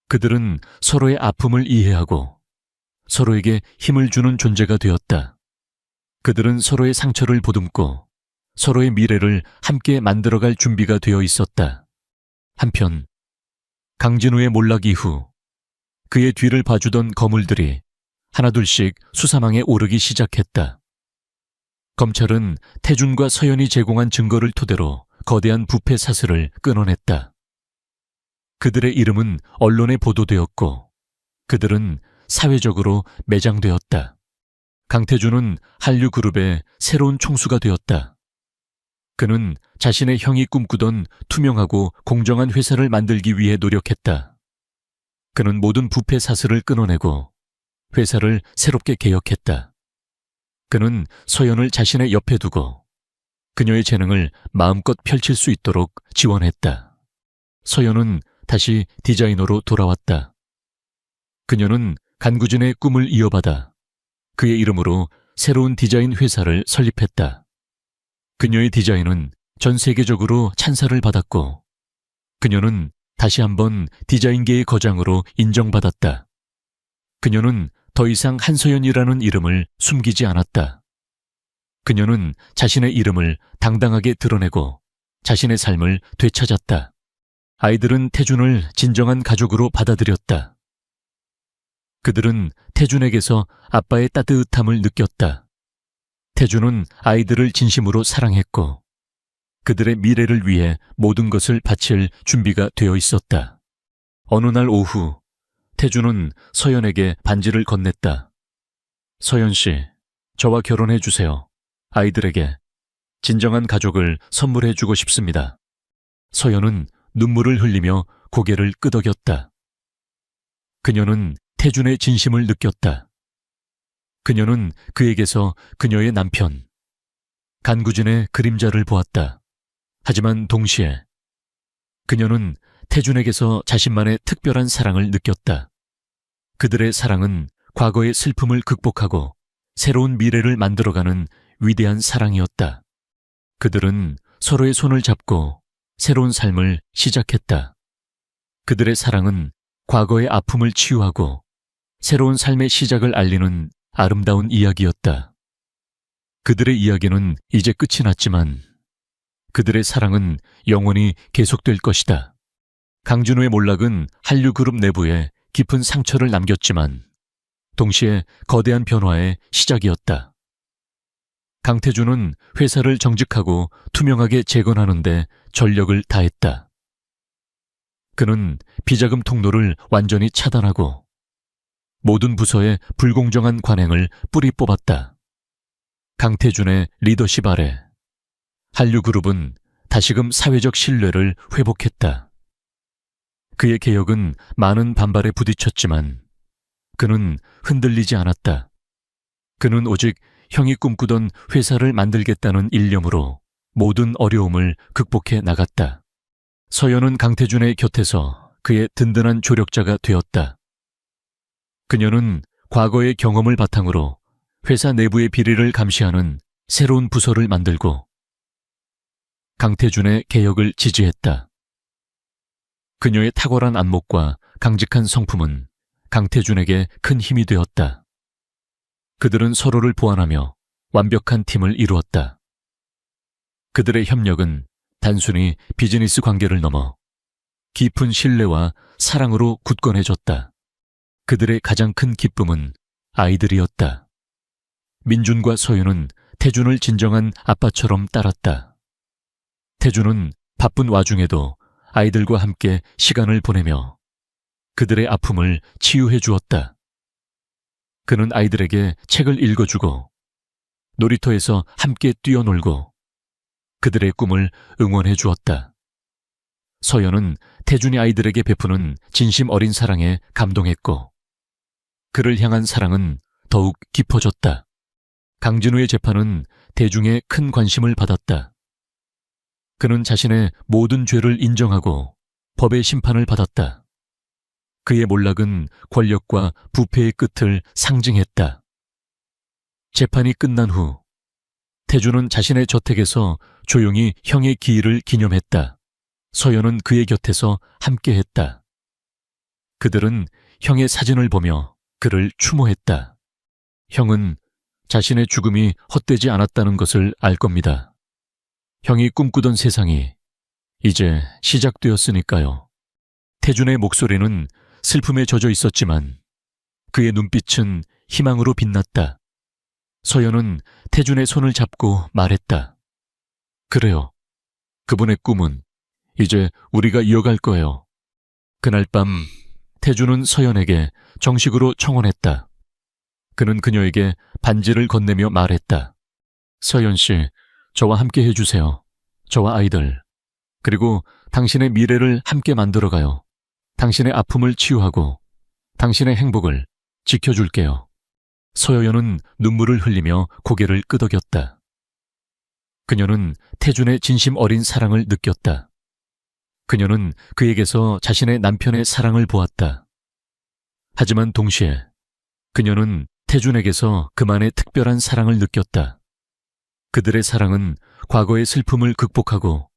그들은 서로의 아픔을 이해하고 서로에게 힘을 주는 존재가 되었다. 그들은 서로의 상처를 보듬고 서로의 미래를 함께 만들어갈 준비가 되어 있었다. 한편 강진우의 몰락 이후 그의 뒤를 봐주던 거물들이 하나둘씩 수사망에 오르기 시작했다. 검찰은 태준과 서연이 제공한 증거를 토대로 거대한 부패 사슬을 끊어냈다. 그들의 이름은 언론에 보도되었고 그들은 사회적으로 매장되었다. 강태준은 한류그룹의 새로운 총수가 되었다. 그는 자신의 형이 꿈꾸던 투명하고 공정한 회사를 만들기 위해 노력했다. 그는 모든 부패 사슬을 끊어내고 회사를 새롭게 개혁했다. 그는 서연을 자신의 옆에 두고 그녀의 재능을 마음껏 펼칠 수 있도록 지원했다. 서연은 다시 디자이너로 돌아왔다. 그녀는 간구진의 꿈을 이어받아 그의 이름으로 새로운 디자인 회사를 설립했다. 그녀의 디자인은 전 세계적으로 찬사를 받았고 그녀는 다시 한번 디자인계의 거장으로 인정받았다. 그녀는 더 이상 한서연이라는 이름을 숨기지 않았다. 그녀는 자신의 이름을 당당하게 드러내고 자신의 삶을 되찾았다. 아이들은 태준을 진정한 가족으로 받아들였다. 그들은 태준에게서 아빠의 따뜻함을 느꼈다. 태준은 아이들을 진심으로 사랑했고 그들의 미래를 위해 모든 것을 바칠 준비가 되어 있었다. 어느 날 오후 태준은 서연에게 반지를 건넸다. 서연 씨, 저와 결혼해 주세요. 아이들에게 진정한 가족을 선물해 주고 싶습니다. 서연은 눈물을 흘리며 고개를 끄덕였다. 그녀는 태준의 진심을 느꼈다. 그녀는 그에게서 그녀의 남편, 간구진의 그림자를 보았다. 하지만 동시에 그녀는 태준에게서 자신만의 특별한 사랑을 느꼈다. 그들의 사랑은 과거의 슬픔을 극복하고 새로운 미래를 만들어가는 위대한 사랑이었다. 그들은 서로의 손을 잡고 새로운 삶을 시작했다. 그들의 사랑은 과거의 아픔을 치유하고 새로운 삶의 시작을 알리는 아름다운 이야기였다. 그들의 이야기는 이제 끝이 났지만 그들의 사랑은 영원히 계속될 것이다. 강진우의 몰락은 한류그룹 내부에 깊은 상처를 남겼지만 동시에 거대한 변화의 시작이었다. 강태준은 회사를 정직하고 투명하게 재건하는 데 전력을 다했다. 그는 비자금 통로를 완전히 차단하고 모든 부서의 불공정한 관행을 뿌리 뽑았다. 강태준의 리더십 아래 한류그룹은 다시금 사회적 신뢰를 회복했다. 그의 개혁은 많은 반발에 부딪혔지만 그는 흔들리지 않았다. 그는 오직 형이 꿈꾸던 회사를 만들겠다는 일념으로 모든 어려움을 극복해 나갔다. 서연은 강태준의 곁에서 그의 든든한 조력자가 되었다. 그녀는 과거의 경험을 바탕으로 회사 내부의 비리를 감시하는 새로운 부서를 만들고 강태준의 개혁을 지지했다. 그녀의 탁월한 안목과 강직한 성품은 강태준에게 큰 힘이 되었다. 그들은 서로를 보완하며 완벽한 팀을 이루었다. 그들의 협력은 단순히 비즈니스 관계를 넘어 깊은 신뢰와 사랑으로 굳건해졌다. 그들의 가장 큰 기쁨은 아이들이었다. 민준과 서윤은 태준을 진정한 아빠처럼 따랐다. 태준은 바쁜 와중에도 아이들과 함께 시간을 보내며 그들의 아픔을 치유해 주었다. 그는 아이들에게 책을 읽어주고 놀이터에서 함께 뛰어놀고 그들의 꿈을 응원해 주었다. 서연은 태준이 아이들에게 베푸는 진심 어린 사랑에 감동했고 그를 향한 사랑은 더욱 깊어졌다. 강진우의 재판은 대중의 큰 관심을 받았다. 그는 자신의 모든 죄를 인정하고 법의 심판을 받았다. 그의 몰락은 권력과 부패의 끝을 상징했다. 재판이 끝난 후 태준은 자신의 저택에서 조용히 형의 기일을 기념했다. 서연은 그의 곁에서 함께했다. 그들은 형의 사진을 보며 그를 추모했다. 형은 자신의 죽음이 헛되지 않았다는 것을 알 겁니다. 형이 꿈꾸던 세상이 이제 시작되었으니까요. 태준의 목소리는 슬픔에 젖어 있었지만 그의 눈빛은 희망으로 빛났다. 서연은 태준의 손을 잡고 말했다. 그래요. 그분의 꿈은 이제 우리가 이어갈 거예요. 그날 밤 태주는 서연에게 정식으로 청혼했다. 그는 그녀에게 반지를 건네며 말했다. 서연 씨, 저와 함께 해주세요. 저와 아이들. 그리고 당신의 미래를 함께 만들어가요. 당신의 아픔을 치유하고 당신의 행복을 지켜줄게요. 서여연은 눈물을 흘리며 고개를 끄덕였다. 그녀는 태준의 진심 어린 사랑을 느꼈다. 그녀는 그에게서 자신의 남편의 사랑을 보았다. 하지만 동시에 그녀는 태준에게서 그만의 특별한 사랑을 느꼈다. 그들의 사랑은 과거의 슬픔을 극복하고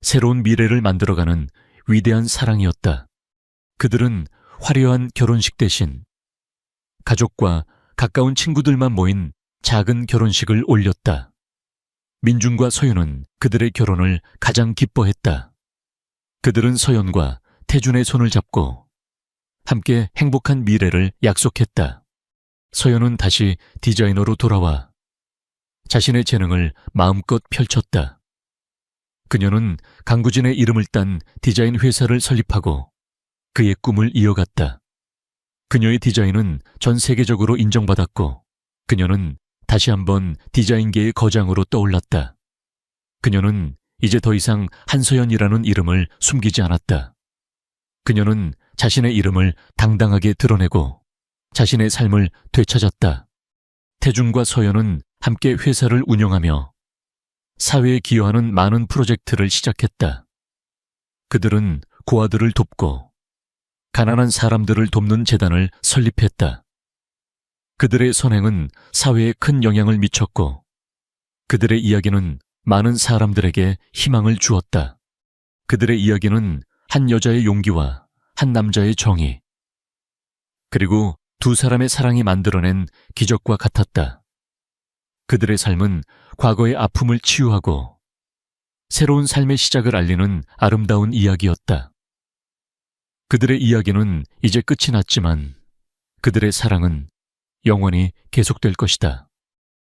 새로운 미래를 만들어가는 위대한 사랑이었다. 그들은 화려한 결혼식 대신 가족과 가까운 친구들만 모인 작은 결혼식을 올렸다. 민준과 서윤은 그들의 결혼을 가장 기뻐했다. 그들은 서연과 태준의 손을 잡고 함께 행복한 미래를 약속했다. 서연은 다시 디자이너로 돌아와 자신의 재능을 마음껏 펼쳤다. 그녀는 강구진의 이름을 딴 디자인 회사를 설립하고 그의 꿈을 이어갔다. 그녀의 디자인은 전 세계적으로 인정받았고 그녀는 다시 한번 디자인계의 거장으로 떠올랐다. 그녀는 이제 더 이상 한서연이라는 이름을 숨기지 않았다. 그녀는 자신의 이름을 당당하게 드러내고 자신의 삶을 되찾았다. 태준과 서연은 함께 회사를 운영하며 사회에 기여하는 많은 프로젝트를 시작했다. 그들은 고아들을 돕고 가난한 사람들을 돕는 재단을 설립했다. 그들의 선행은 사회에 큰 영향을 미쳤고 그들의 이야기는 많은 사람들에게 희망을 주었다. 그들의 이야기는 한 여자의 용기와 한 남자의 정의, 그리고 두 사람의 사랑이 만들어낸 기적과 같았다. 그들의 삶은 과거의 아픔을 치유하고 새로운 삶의 시작을 알리는 아름다운 이야기였다. 그들의 이야기는 이제 끝이 났지만 그들의 사랑은 영원히 계속될 것이다.